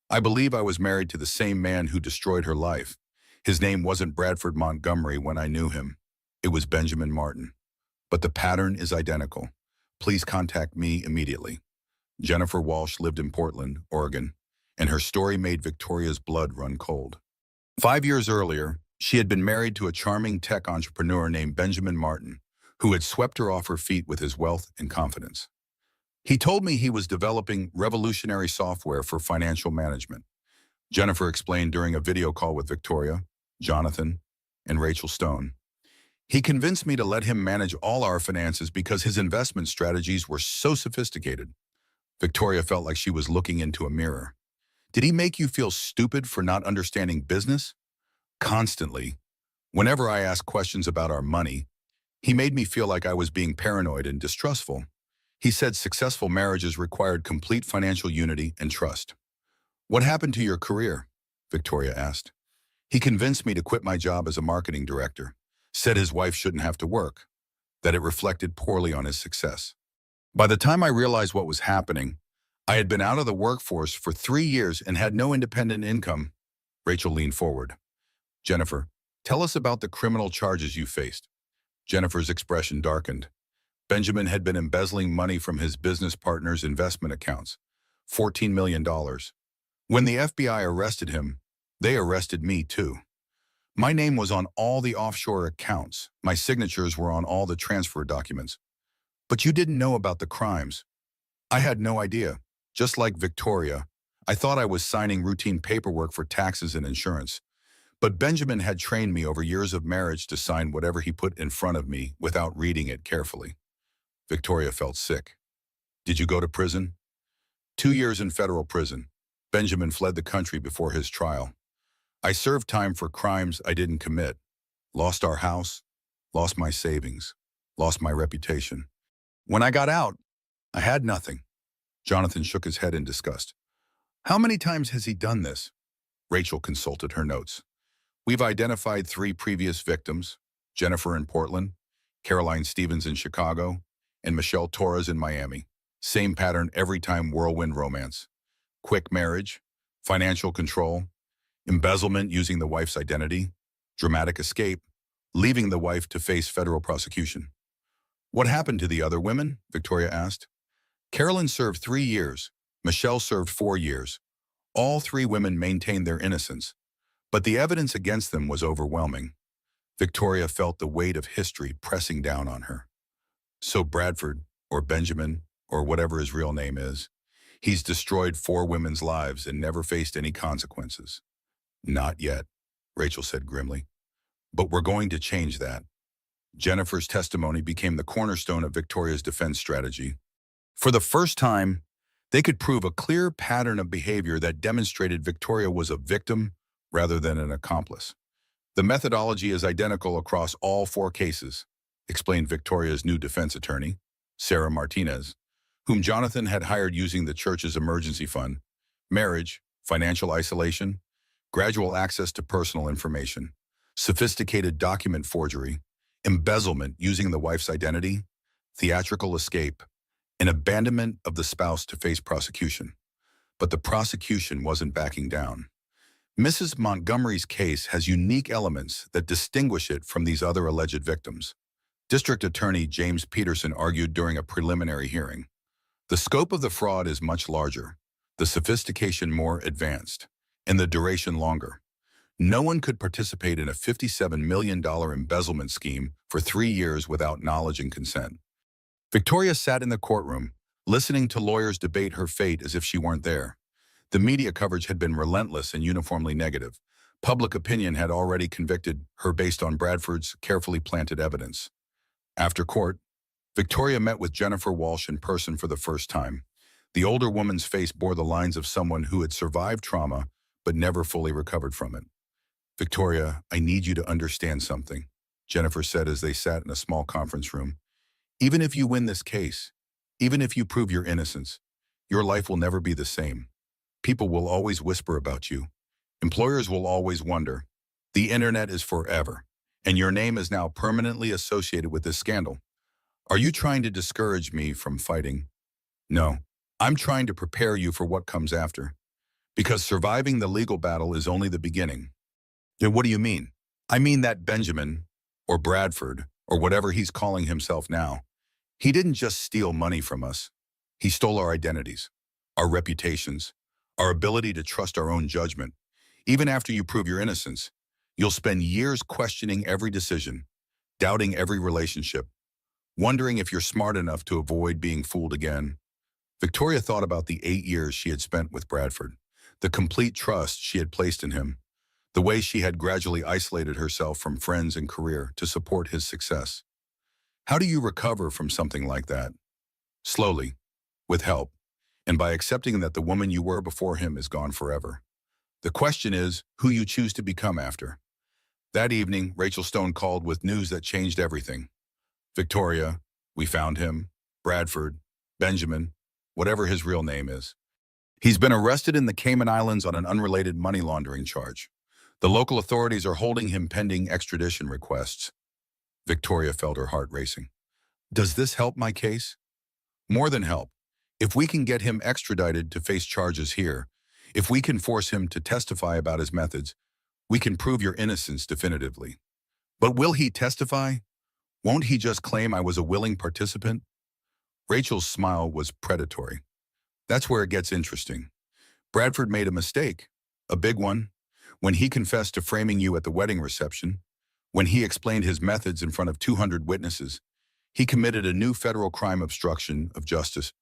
I believe I was married to the same man who destroyed her life. His name wasn't Bradford Montgomery when I knew him. It was Benjamin Martin. But the pattern is identical. Please contact me immediately. Jennifer Walsh lived in Portland, Oregon, and her story made Victoria's blood run cold. 5 years earlier, she had been married to a charming tech entrepreneur named Benjamin Martin, who had swept her off her feet with his wealth and confidence. He told me he was developing revolutionary software for financial management. Jennifer explained during a video call with Victoria, Jonathan, and Rachel Stone. He convinced me to let him manage all our finances because his investment strategies were so sophisticated. Victoria felt like she was looking into a mirror. Did he make you feel stupid for not understanding business? Constantly. Whenever I asked questions about our money, he made me feel like I was being paranoid and distrustful. He said successful marriages required complete financial unity and trust. What happened to your career? Victoria asked. He convinced me to quit my job as a marketing director, said his wife shouldn't have to work, that it reflected poorly on his success. By the time I realized what was happening, I had been out of the workforce for 3 years and had no independent income. Rachel leaned forward. Jennifer, tell us about the criminal charges you faced. Jennifer's expression darkened. Benjamin had been embezzling money from his business partner's investment accounts, $14 million. When the FBI arrested him, they arrested me too. My name was on all the offshore accounts. My signatures were on all the transfer documents. But you didn't know about the crimes. I had no idea. Just like Victoria, I thought I was signing routine paperwork for taxes and insurance. But Benjamin had trained me over years of marriage to sign whatever he put in front of me without reading it carefully. Victoria felt sick. Did you go to prison? 2 years in federal prison. Benjamin fled the country before his trial. I served time for crimes I didn't commit. Lost our house, lost my savings, lost my reputation. When I got out, I had nothing. Jonathan shook his head in disgust. How many times has he done this? Rachel consulted her notes. We've identified 3 previous victims, Jennifer in Portland, Caroline Stevens in Chicago, and Michelle Torres in Miami. Same pattern every time: whirlwind romance. Quick marriage, financial control, embezzlement using the wife's identity, dramatic escape, leaving the wife to face federal prosecution. What happened to the other women? Victoria asked. Carolyn served 3 years. Michelle served 4 years. All 3 women maintained their innocence, but the evidence against them was overwhelming. Victoria felt the weight of history pressing down on her. So Bradford, or Benjamin, or whatever his real name is, he's destroyed 4 women's lives and never faced any consequences. Not yet, Rachel said grimly. But we're going to change that. Jennifer's testimony became the cornerstone of Victoria's defense strategy. For the first time, they could prove a clear pattern of behavior that demonstrated Victoria was a victim rather than an accomplice. The methodology is identical across all 4 cases, explained Victoria's new defense attorney, Sarah Martinez, whom Jonathan had hired using the church's emergency fund: marriage, financial isolation, gradual access to personal information, sophisticated document forgery, embezzlement using the wife's identity, theatrical escape, and abandonment of the spouse to face prosecution. But the prosecution wasn't backing down. Mrs. Montgomery's case has unique elements that distinguish it from these other alleged victims. District Attorney James Peterson argued during a preliminary hearing. The scope of the fraud is much larger, the sophistication more advanced, and the duration longer. No one could participate in a $57 million embezzlement scheme for 3 years without knowledge and consent. Victoria sat in the courtroom, listening to lawyers debate her fate as if she weren't there. The media coverage had been relentless and uniformly negative. Public opinion had already convicted her based on Bradford's carefully planted evidence. After court, Victoria met with Jennifer Walsh in person for the first time. The older woman's face bore the lines of someone who had survived trauma but never fully recovered from it. Victoria, I need you to understand something, Jennifer said as they sat in a small conference room. Even if you win this case, even if you prove your innocence, your life will never be the same. People will always whisper about you. Employers will always wonder, The internet is forever, and your name is now permanently associated with this scandal. Are you trying to discourage me from fighting? No. I'm trying to prepare you for what comes after. Because surviving the legal battle is only the beginning. And what do you mean? I mean that Benjamin, or Bradford, or whatever he's calling himself now, he didn't just steal money from us. He stole our identities, our reputations, our ability to trust our own judgment. Even after you prove your innocence, you'll spend years questioning every decision, doubting every relationship, wondering if you're smart enough to avoid being fooled again. Victoria thought about the 8 years she had spent with Bradford, the complete trust she had placed in him, the way she had gradually isolated herself from friends and career to support his success. How do you recover from something like that? Slowly, with help, and by accepting that the woman you were before him is gone forever. The question is who you choose to become after. That evening, Rachel Stone called with news that changed everything. Victoria, we found him. Bradford, Benjamin, whatever his real name is. He's been arrested in the Cayman Islands on an unrelated money laundering charge. The local authorities are holding him pending extradition requests. Victoria felt her heart racing. Does this help my case? More than help. If we can get him extradited to face charges here, if we can force him to testify about his methods, we can prove your innocence definitively. But will he testify? Won't he just claim I was a willing participant? Rachel's smile was predatory. That's where it gets interesting. Bradford made a mistake, a big one, when he confessed to framing you at the wedding reception. When he explained his methods in front of 200 witnesses, he committed a new federal crime, obstruction of justice.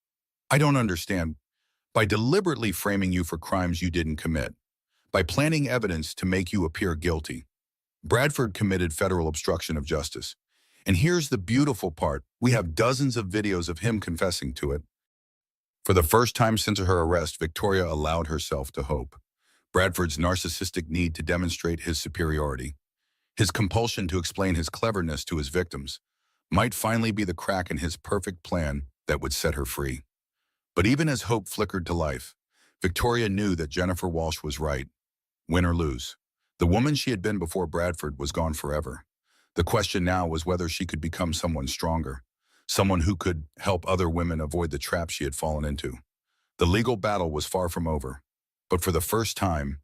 I don't understand. By deliberately framing you for crimes you didn't commit, by planning evidence to make you appear guilty, Bradford committed federal obstruction of justice. And here's the beautiful part. We have dozens of videos of him confessing to it. For the first time since her arrest, Victoria allowed herself to hope. Bradford's narcissistic need to demonstrate his superiority, his compulsion to explain his cleverness to his victims, might finally be the crack in his perfect plan that would set her free. But even as hope flickered to life, Victoria knew that Jennifer Walsh was right. Win or lose, the woman she had been before Bradford was gone forever. The question now was whether she could become someone stronger, someone who could help other women avoid the trap she had fallen into. The legal battle was far from over, but for the first time,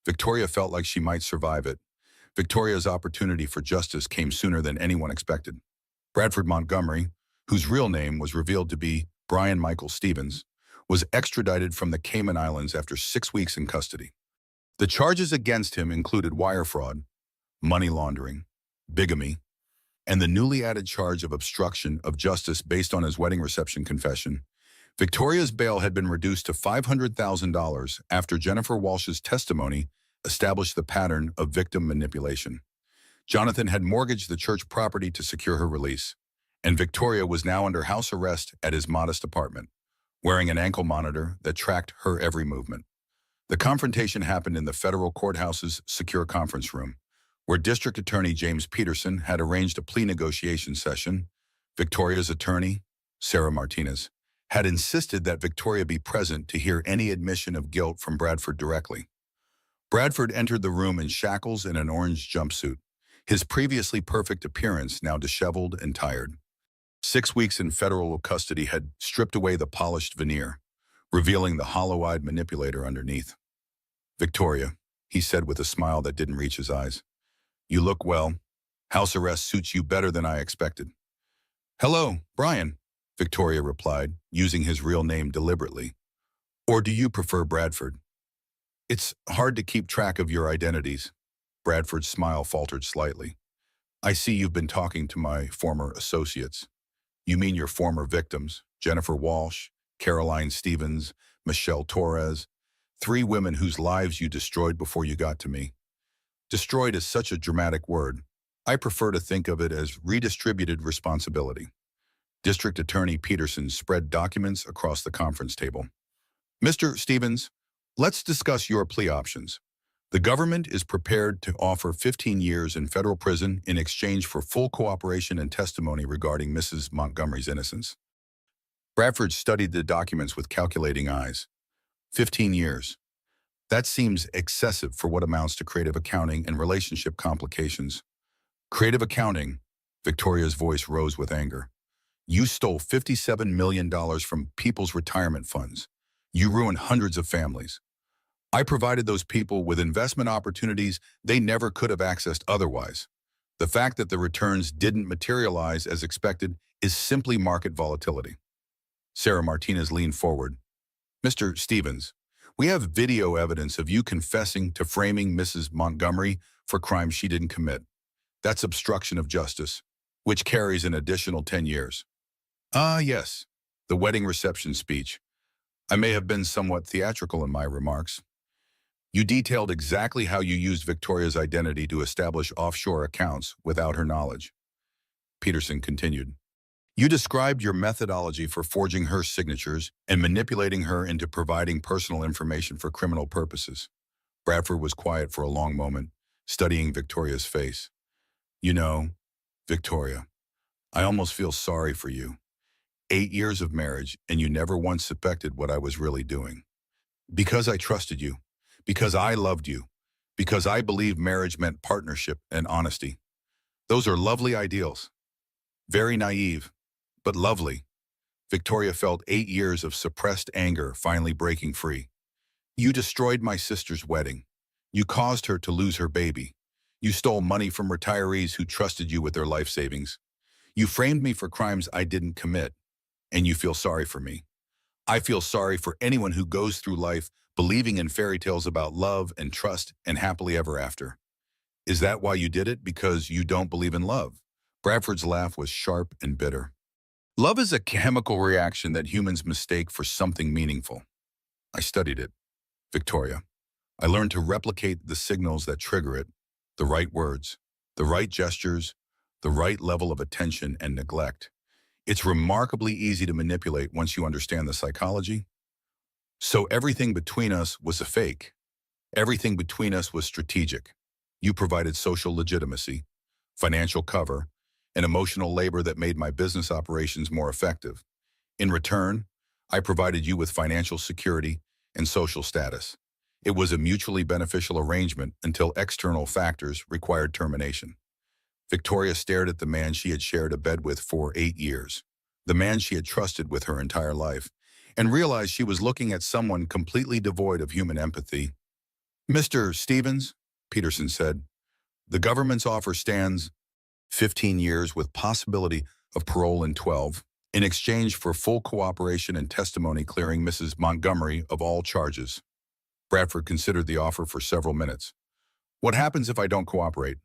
Victoria felt like she might survive it. Victoria's opportunity for justice came sooner than anyone expected. Bradford Montgomery, whose real name was revealed to be Brian Michael Stevens, was extradited from the Cayman Islands after 6 weeks in custody. The charges against him included wire fraud, money laundering, bigamy, and the newly added charge of obstruction of justice based on his wedding reception confession. Victoria's bail had been reduced to $500,000 after Jennifer Walsh's testimony established the pattern of victim manipulation. Jonathan had mortgaged the church property to secure her release, and Victoria was now under house arrest at his modest apartment, wearing an ankle monitor that tracked her every movement. The confrontation happened in the federal courthouse's secure conference room, where District Attorney James Peterson had arranged a plea negotiation session. Victoria's attorney, Sarah Martinez, had insisted that Victoria be present to hear any admission of guilt from Bradford directly. Bradford entered the room in shackles and an orange jumpsuit, his previously perfect appearance now disheveled and tired. 6 weeks in federal custody had stripped away the polished veneer, revealing the hollow-eyed manipulator underneath. Victoria, he said with a smile that didn't reach his eyes. You look well. House arrest suits you better than I expected. Hello, Brian, Victoria replied, using his real name deliberately. Or do you prefer Bradford? It's hard to keep track of your identities. Bradford's smile faltered slightly. I see you've been talking to my former associates. You mean your former victims, Jennifer Walsh, Caroline Stevens, Michelle Torres, 3 women whose lives you destroyed before you got to me. Destroyed is such a dramatic word. I prefer to think of it as redistributed responsibility. District Attorney Peterson spread documents across the conference table. Mr. Stevens, let's discuss your plea options. The government is prepared to offer 15 years in federal prison in exchange for full cooperation and testimony regarding Mrs. Montgomery's innocence. Bradford studied the documents with calculating eyes. 15 years. That seems excessive for what amounts to creative accounting and relationship complications. Creative accounting, Victoria's voice rose with anger. You stole $57 million from people's retirement funds. You ruined hundreds of families. I provided those people with investment opportunities they never could have accessed otherwise. The fact that the returns didn't materialize as expected is simply market volatility. Sarah Martinez leaned forward. Mr. Stevens, we have video evidence of you confessing to framing Mrs. Montgomery for crimes she didn't commit. That's obstruction of justice, which carries an additional 10 years. Ah, yes, the wedding reception speech. I may have been somewhat theatrical in my remarks. You detailed exactly how you used Victoria's identity to establish offshore accounts without her knowledge. Peterson continued. You described your methodology for forging her signatures and manipulating her into providing personal information for criminal purposes. Bradford was quiet for a long moment, studying Victoria's face. You know, Victoria, I almost feel sorry for you. 8 years of marriage, and you never once suspected what I was really doing. Because I trusted you, because I loved you, because I believed marriage meant partnership and honesty. Those are lovely ideals. Very naive, but lovely. Victoria felt 8 years of suppressed anger finally breaking free. You destroyed my sister's wedding. You caused her to lose her baby. You stole money from retirees who trusted you with their life savings. You framed me for crimes I didn't commit, and you feel sorry for me. I feel sorry for anyone who goes through life believing in fairy tales about love and trust and happily ever after. Is that why you did it? Because you don't believe in love? Bradford's laugh was sharp and bitter. Love is a chemical reaction that humans mistake for something meaningful. I studied it, Victoria. I learned to replicate the signals that trigger it, the right words, the right gestures, the right level of attention and neglect. It's remarkably easy to manipulate once you understand the psychology. So everything between us was a fake. Everything between us was strategic. You provided social legitimacy, financial cover, and emotional labor that made my business operations more effective. In return, I provided you with financial security and social status. It was a mutually beneficial arrangement until external factors required termination. Victoria stared at the man she had shared a bed with for 8 years, the man she had trusted with her entire life, and realized she was looking at someone completely devoid of human empathy. Mr. Stevens, Peterson said, the government's offer stands 15 years with possibility of parole in 12, in exchange for full cooperation and testimony clearing Mrs. Montgomery of all charges. Bradford considered the offer for several minutes. What happens if I don't cooperate?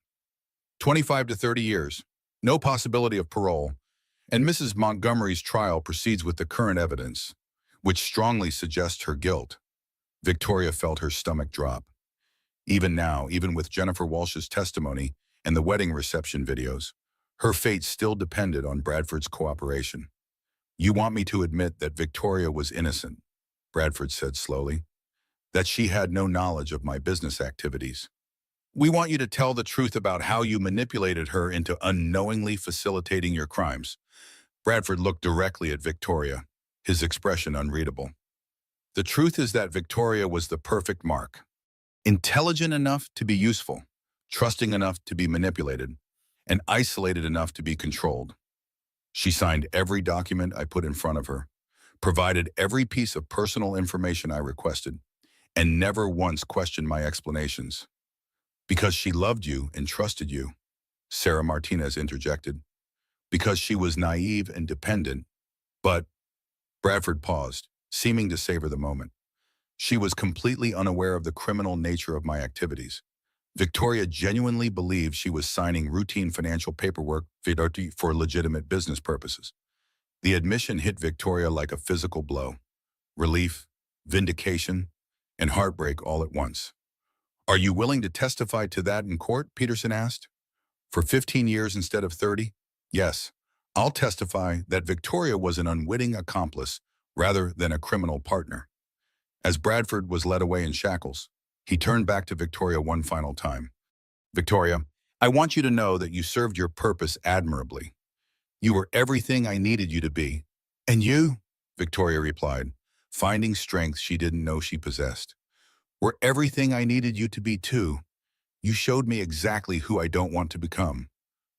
25 to 30 years, no possibility of parole, and Mrs. Montgomery's trial proceeds with the current evidence, which strongly suggests her guilt. Victoria felt her stomach drop. Even now, even with Jennifer Walsh's testimony and the wedding reception videos, her fate still depended on Bradford's cooperation. You want me to admit that Victoria was innocent, Bradford said slowly, that she had no knowledge of my business activities. We want you to tell the truth about how you manipulated her into unknowingly facilitating your crimes. Bradford looked directly at Victoria, his expression unreadable. The truth is that Victoria was the perfect mark. Intelligent enough to be useful, trusting enough to be manipulated, and isolated enough to be controlled. She signed every document I put in front of her, provided every piece of personal information I requested, and never once questioned my explanations. Because she loved you and trusted you, Sarah Martinez interjected. Because she was naive and dependent, but Bradford paused, seeming to savor the moment. She was completely unaware of the criminal nature of my activities. Victoria genuinely believed she was signing routine financial paperwork for legitimate business purposes. The admission hit Victoria like a physical blow. Relief, vindication, and heartbreak all at once. Are you willing to testify to that in court? Peterson asked. For 15 years instead of 30? Yes, I'll testify that Victoria was an unwitting accomplice rather than a criminal partner. As Bradford was led away in shackles, he turned back to Victoria one final time. Victoria, I want you to know that you served your purpose admirably. You were everything I needed you to be. And you? Victoria replied, finding strength she didn't know she possessed. We're everything I needed you to be too. You showed me exactly who I don't want to become.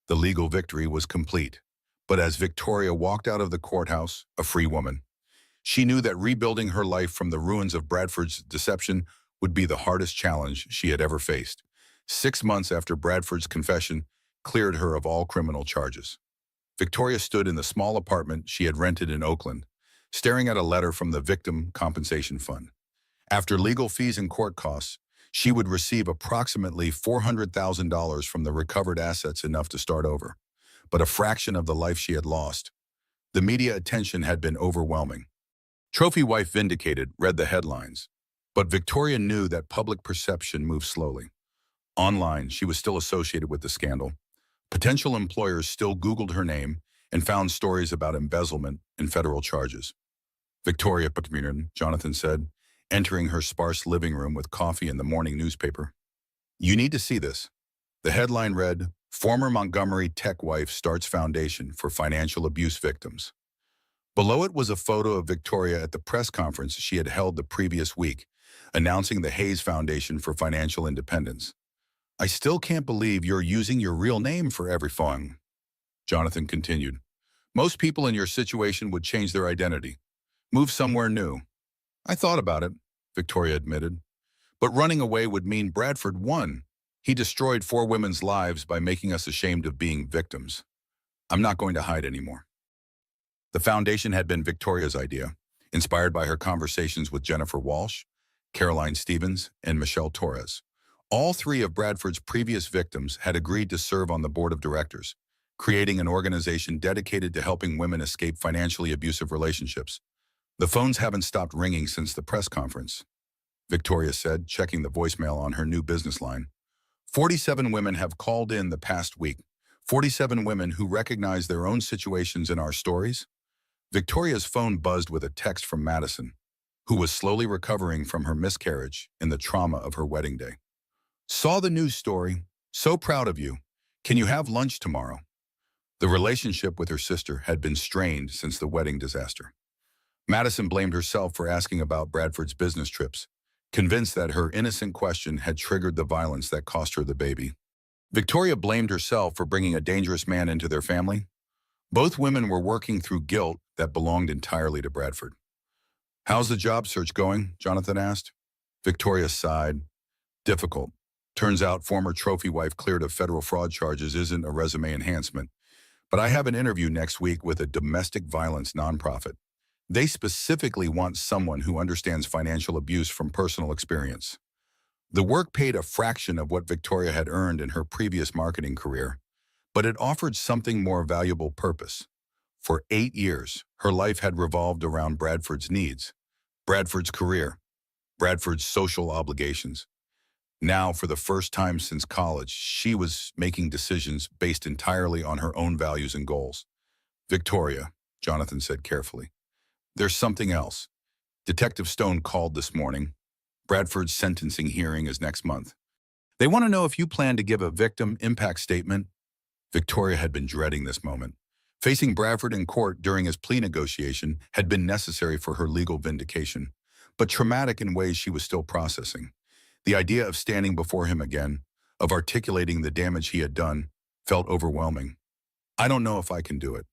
The legal victory was complete. But as Victoria walked out of the courthouse, a free woman, she knew that rebuilding her life from the ruins of Bradford's deception would be the hardest challenge she had ever faced. 6 months after Bradford's confession cleared her of all criminal charges, Victoria stood in the small apartment she had rented in Oakland, staring at a letter from the Victim Compensation Fund. After legal fees and court costs, she would receive approximately $400,000 from the recovered assets, enough to start over, but a fraction of the life she had lost. The media attention had been overwhelming. Trophy Wife Vindicated read the headlines, but Victoria knew that public perception moved slowly. Online, she was still associated with the scandal. Potential employers still Googled her name and found stories about embezzlement and federal charges. Victoria Puckminen, Jonathan said, entering her sparse living room with coffee and the morning newspaper. You need to see this. The headline read, "Former Montgomery Tech Wife Starts Foundation for Financial Abuse Victims." Below it was a photo of Victoria at the press conference she had held the previous week, announcing the Hayes Foundation for Financial Independence. I still can't believe you're using your real name for everything, Jonathan continued. Most people in your situation would change their identity, move somewhere new. I thought about it, Victoria admitted. But running away would mean Bradford won. He destroyed 4 women's lives by making us ashamed of being victims. I'm not going to hide anymore. The foundation had been Victoria's idea, inspired by her conversations with Jennifer Walsh, Caroline Stevens, and Michelle Torres. All 3 of Bradford's previous victims had agreed to serve on the board of directors, creating an organization dedicated to helping women escape financially abusive relationships. The phones haven't stopped ringing since the press conference, Victoria said, checking the voicemail on her new business line. 47 women have called in the past week. 47 women who recognize their own situations in our stories. Victoria's phone buzzed with a text from Madison, who was slowly recovering from her miscarriage and the trauma of her wedding day. Saw the news story. So proud of you. Can you have lunch tomorrow? The relationship with her sister had been strained since the wedding disaster. Madison blamed herself for asking about Bradford's business trips, convinced that her innocent question had triggered the violence that cost her the baby. Victoria blamed herself for bringing a dangerous man into their family. Both women were working through guilt that belonged entirely to Bradford. How's the job search going? Jonathan asked. Victoria sighed. Difficult. Turns out former trophy wife cleared of federal fraud charges isn't a resume enhancement. But I have an interview next week with a domestic violence nonprofit. They specifically want someone who understands financial abuse from personal experience. The work paid a fraction of what Victoria had earned in her previous marketing career, but it offered something more valuable: purpose. For 8 years, her life had revolved around Bradford's needs, Bradford's career, Bradford's social obligations. Now, for the first time since college, she was making decisions based entirely on her own values and goals. Victoria, Jonathan said carefully, there's something else. Detective Stone called this morning. Bradford's sentencing hearing is next month. They want to know if you plan to give a victim impact statement. Victoria had been dreading this moment. Facing Bradford in court during his plea negotiation had been necessary for her legal vindication, but traumatic in ways she was still processing. The idea of standing before him again, of articulating the damage he had done, felt overwhelming. I don't know if I can do it.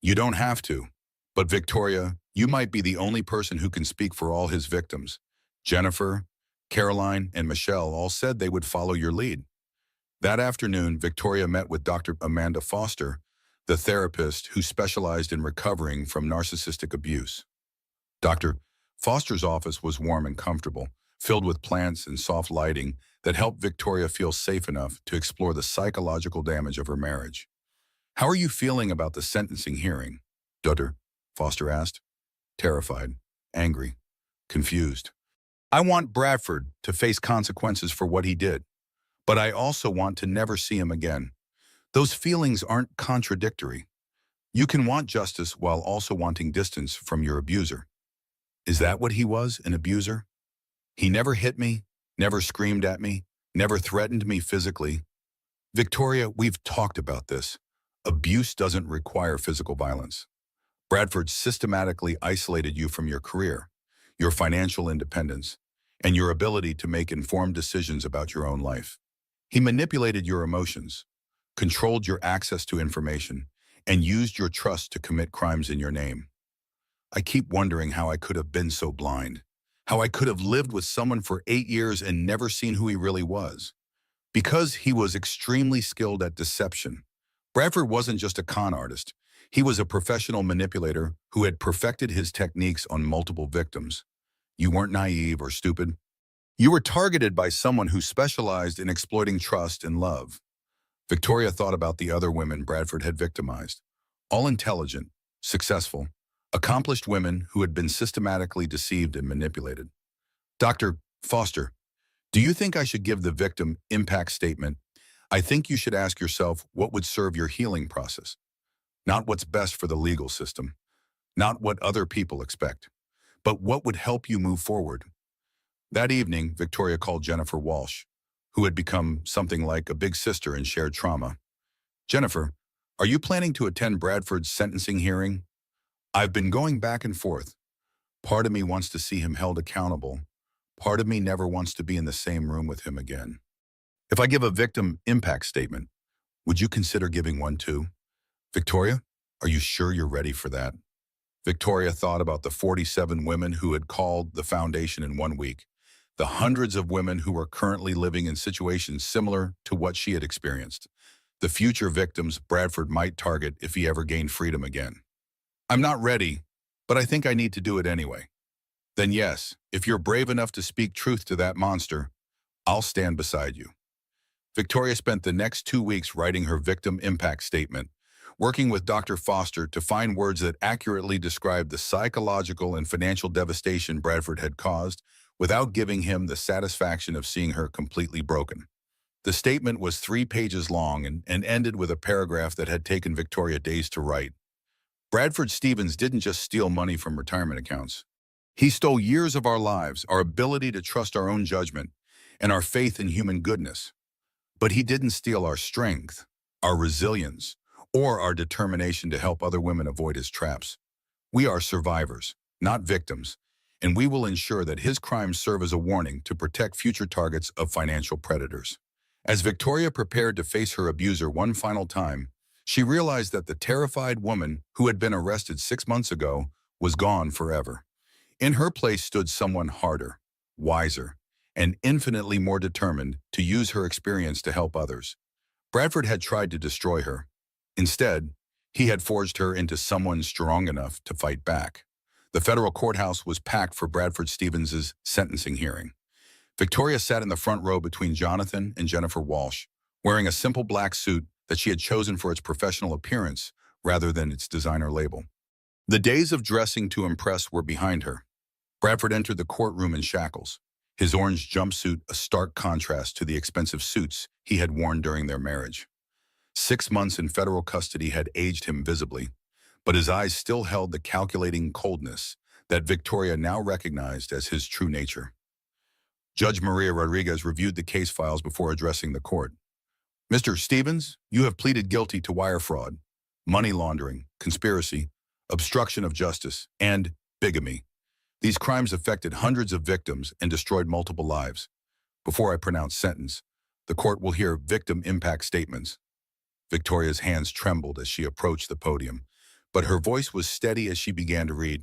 You don't have to. But Victoria, you might be the only person who can speak for all his victims. Jennifer, Caroline, and Michelle all said they would follow your lead. That afternoon, Victoria met with Dr. Amanda Foster, the therapist who specialized in recovering from narcissistic abuse. Dr. Foster's office was warm and comfortable, filled with plants and soft lighting that helped Victoria feel safe enough to explore the psychological damage of her marriage. How are you feeling about the sentencing hearing? Dr. Foster asked. Terrified, angry, confused. I want Bradford to face consequences for what he did, but I also want to never see him again. Those feelings aren't contradictory. You can want justice while also wanting distance from your abuser. Is that what he was, an abuser? He never hit me, never screamed at me, never threatened me physically. Victoria, we've talked about this. Abuse doesn't require physical violence. Bradford systematically isolated you from your career, your financial independence, and your ability to make informed decisions about your own life. He manipulated your emotions, controlled your access to information, and used your trust to commit crimes in your name. I keep wondering how I could have been so blind, how I could have lived with someone for 8 years and never seen who he really was. Because he was extremely skilled at deception, Bradford wasn't just a con artist. He was a professional manipulator who had perfected his techniques on multiple victims. You weren't naive or stupid. You were targeted by someone who specialized in exploiting trust and love. Victoria thought about the other women Bradford had victimized. All intelligent, successful, accomplished women who had been systematically deceived and manipulated. Dr. Foster, do you think I should give the victim impact statement? I think you should ask yourself what would serve your healing process, not what's best for the legal system, not what other people expect, but what would help you move forward. That evening, Victoria called Jennifer Walsh, who had become something like a big sister in shared trauma. Jennifer, are you planning to attend Bradford's sentencing hearing? I've been going back and forth. Part of me wants to see him held accountable. Part of me never wants to be in the same room with him again. If I give a victim impact statement, would you consider giving one too? Victoria, are you sure you're ready for that? Victoria thought about the 47 women who had called the foundation in 1 week, the hundreds of women who were currently living in situations similar to what she had experienced, the future victims Bradford might target if he ever gained freedom again. I'm not ready, but I think I need to do it anyway. Then yes, if you're brave enough to speak truth to that monster, I'll stand beside you. Victoria spent the next 2 weeks writing her victim impact statement, working with Dr. Foster to find words that accurately described the psychological and financial devastation Bradford had caused without giving him the satisfaction of seeing her completely broken. The statement was 3 pages long and ended with a paragraph that had taken Victoria days to write. Bradford Stevens didn't just steal money from retirement accounts. He stole years of our lives, our ability to trust our own judgment, and our faith in human goodness. But he didn't steal our strength, our resilience, or our determination to help other women avoid his traps. We are survivors, not victims, and we will ensure that his crimes serve as a warning to protect future targets of financial predators. As Victoria prepared to face her abuser one final time, she realized that the terrified woman who had been arrested 6 months ago was gone forever. In her place stood someone harder, wiser, and infinitely more determined to use her experience to help others. Bradford had tried to destroy her. Instead, he had forged her into someone strong enough to fight back. The federal courthouse was packed for Bradford Stevens' sentencing hearing. Victoria sat in the front row between Jonathan and Jennifer Walsh, wearing a simple black suit that she had chosen for its professional appearance rather than its designer label. The days of dressing to impress were behind her. Bradford entered the courtroom in shackles, his orange jumpsuit a stark contrast to the expensive suits he had worn during their marriage. 6 months in federal custody had aged him visibly, but his eyes still held the calculating coldness that Victoria now recognized as his true nature. Judge Maria Rodriguez reviewed the case files before addressing the court. Mr. Stevens, you have pleaded guilty to wire fraud, money laundering, conspiracy, obstruction of justice, and bigamy. These crimes affected hundreds of victims and destroyed multiple lives. Before I pronounce sentence, the court will hear victim impact statements. Victoria's hands trembled as she approached the podium, but her voice was steady as she began to read.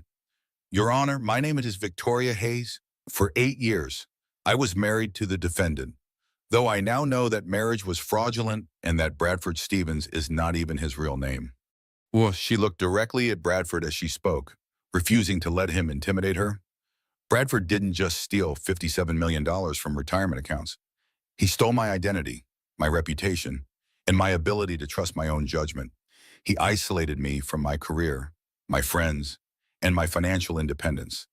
Your Honor, my name is Victoria Hayes. For 8 years, I was married to the defendant, though I now know that marriage was fraudulent and that Bradford Stevens is not even his real name. She looked directly at Bradford as she spoke, refusing to let him intimidate her. Bradford didn't just steal $57 million from retirement accounts. He stole my identity, my reputation, and my ability to trust my own judgment. He isolated me from my career, my friends, and my financial independence,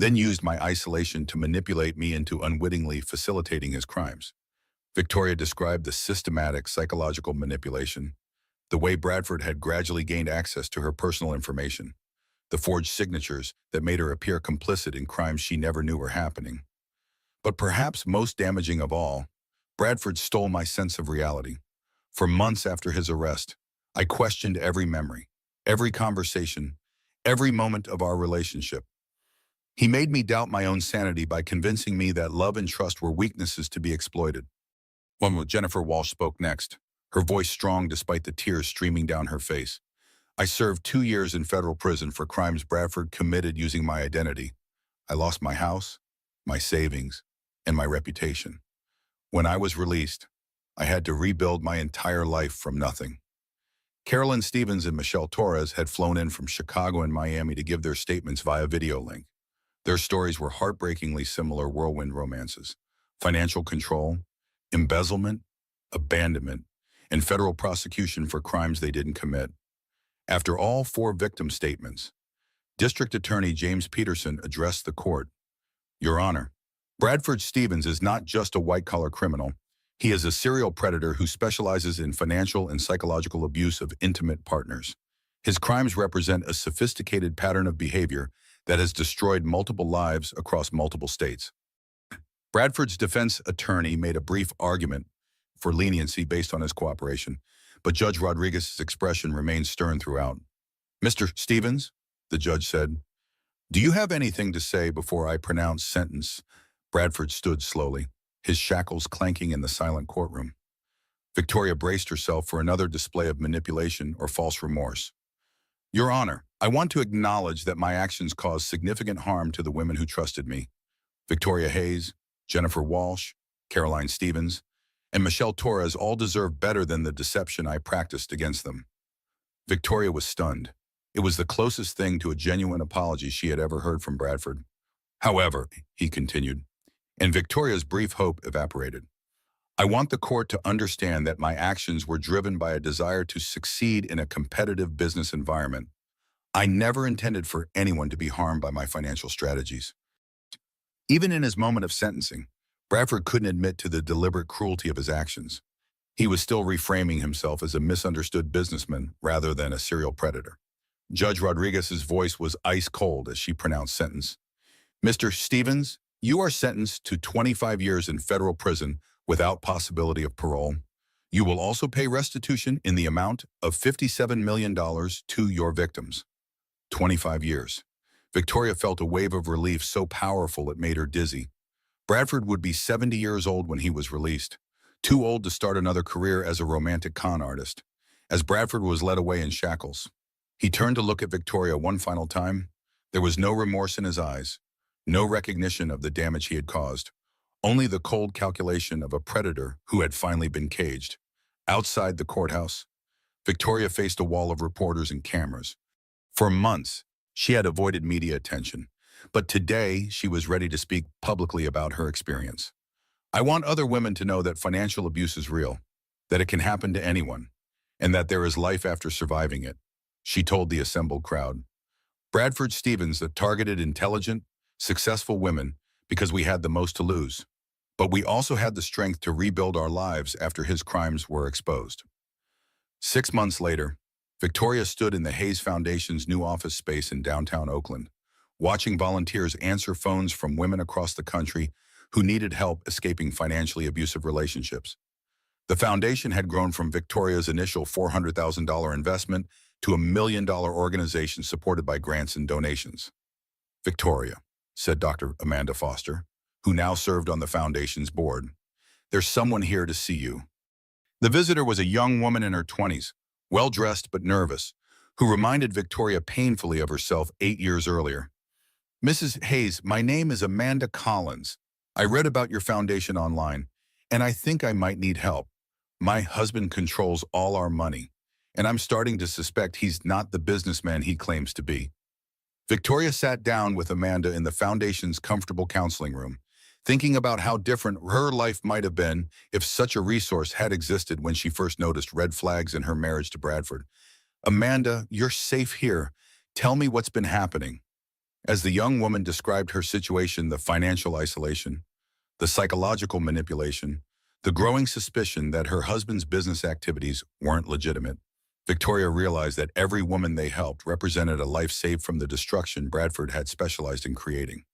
then used my isolation to manipulate me into unwittingly facilitating his crimes. Victoria described the systematic psychological manipulation, the way Bradford had gradually gained access to her personal information, the forged signatures that made her appear complicit in crimes she never knew were happening. But perhaps most damaging of all, Bradford stole my sense of reality. For months after his arrest, I questioned every memory, every conversation, every moment of our relationship. He made me doubt my own sanity by convincing me that love and trust were weaknesses to be exploited. Jennifer Walsh spoke next, her voice strong despite the tears streaming down her face. I served 2 years in federal prison for crimes Bradford committed using my identity. I lost my house, my savings, and my reputation. When I was released, I had to rebuild my entire life from nothing. Carolyn Stevens and Michelle Torres had flown in from Chicago and Miami to give their statements via video link. Their stories were heartbreakingly similar whirlwind romances: financial control, embezzlement, abandonment, and federal prosecution for crimes they didn't commit. After all 4 victim statements, District Attorney James Peterson addressed the court. Your Honor, Bradford Stevens is not just a white-collar criminal. He is a serial predator who specializes in financial and psychological abuse of intimate partners. His crimes represent a sophisticated pattern of behavior that has destroyed multiple lives across multiple states. Bradford's defense attorney made a brief argument for leniency based on his cooperation, but Judge Rodriguez's expression remained stern throughout. Mr. Stevens, the judge said, do you have anything to say before I pronounce sentence? Bradford stood slowly, his shackles clanking in the silent courtroom. Victoria braced herself for another display of manipulation or false remorse. Your Honor, I want to acknowledge that my actions caused significant harm to the women who trusted me. Victoria Hayes, Jennifer Walsh, Caroline Stevens, and Michelle Torres all deserve better than the deception I practiced against them. Victoria was stunned. It was the closest thing to a genuine apology she had ever heard from Bradford. However, he continued, and Victoria's brief hope evaporated. I want the court to understand that my actions were driven by a desire to succeed in a competitive business environment. I never intended for anyone to be harmed by my financial strategies. Even in his moment of sentencing, Bradford couldn't admit to the deliberate cruelty of his actions. He was still reframing himself as a misunderstood businessman rather than a serial predator. Judge Rodriguez's voice was ice cold as she pronounced sentence. Mr. Stevens, you are sentenced to 25 years in federal prison without possibility of parole. You will also pay restitution in the amount of $57 million to your victims. 25 years. Victoria felt a wave of relief so powerful it made her dizzy. Bradford would be 70 years old when he was released, too old to start another career as a romantic con artist. As Bradford was led away in shackles, he turned to look at Victoria one final time. There was no remorse in his eyes, no recognition of the damage he had caused, only the cold calculation of a predator who had finally been caged. Outside the courthouse, Victoria faced a wall of reporters and cameras. For months, she had avoided media attention, but today she was ready to speak publicly about her experience. I want other women to know that financial abuse is real, that it can happen to anyone, and that there is life after surviving it, she told the assembled crowd. Bradford Stevens targeted intelligent, successful women because we had the most to lose, but we also had the strength to rebuild our lives after his crimes were exposed. 6 months later, Victoria stood in the Hayes Foundation's new office space in downtown Oakland, watching volunteers answer phones from women across the country who needed help escaping financially abusive relationships. The foundation had grown from Victoria's initial $400,000 investment to a $1 million organization supported by grants and donations. Victoria, said Dr. Amanda Foster, who now served on the foundation's board, there's someone here to see you. The visitor was a young woman in her 20s, well-dressed but nervous, who reminded Victoria painfully of herself 8 years earlier. Mrs. Hayes, my name is Amanda Collins. I read about your foundation online, and I think I might need help. My husband controls all our money, and I'm starting to suspect he's not the businessman he claims to be. Victoria sat down with Amanda in the foundation's comfortable counseling room, thinking about how different her life might have been if such a resource had existed when she first noticed red flags in her marriage to Bradford. Amanda, you're safe here. Tell me what's been happening. As the young woman described her situation, the financial isolation, the psychological manipulation, the growing suspicion that her husband's business activities weren't legitimate, Victoria realized that every woman they helped represented a life saved from the destruction Bradford had specialized in creating.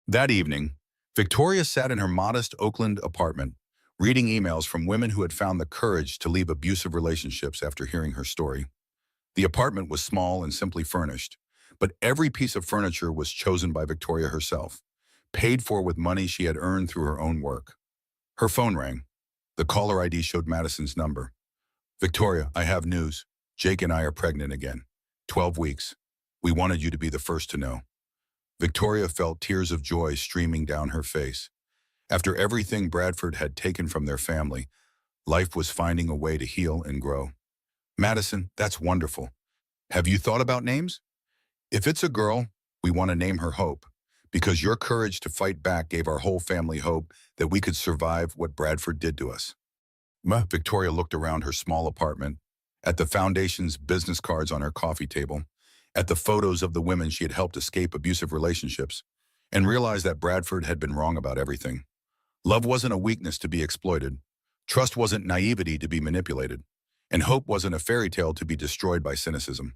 That evening, Victoria sat in her modest Oakland apartment, reading emails from women who had found the courage to leave abusive relationships after hearing her story. The apartment was small and simply furnished, But every piece of furniture was chosen by Victoria herself, paid for with money she had earned through her own work. Her phone rang. The caller ID showed Madison's number. Victoria, I have news. Jake and I are pregnant again. 12 weeks. We wanted you to be the first to know. Victoria felt tears of joy streaming down her face. After everything Bradford had taken from their family, life was finding a way to heal and grow. Madison, that's wonderful. Have you thought about names? If it's a girl, we want to name her Hope, because your courage to fight back gave our whole family hope that we could survive what Bradford did to us. Victoria looked around her small apartment, at the foundation's business cards on her coffee table, at the photos of the women she had helped escape abusive relationships, and realized that Bradford had been wrong about everything. Love wasn't a weakness to be exploited. Trust wasn't naivety to be manipulated. And hope wasn't a fairy tale to be destroyed by cynicism.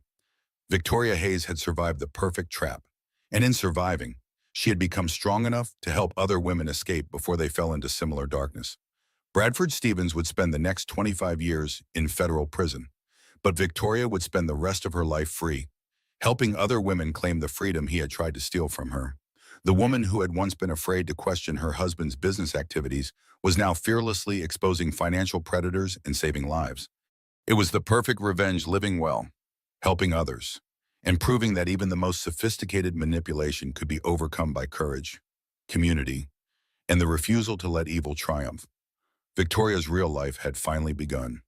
Victoria Hayes had survived the perfect trap. And in surviving, she had become strong enough to help other women escape before they fell into similar darkness. Bradford Stevens would spend the next 25 years in federal prison, but Victoria would spend the rest of her life free, helping other women claim the freedom he had tried to steal from her. The woman who had once been afraid to question her husband's business activities was now fearlessly exposing financial predators and saving lives. It was the perfect revenge, living well, helping others, and proving that even the most sophisticated manipulation could be overcome by courage, community, and the refusal to let evil triumph. Victoria's real life had finally begun.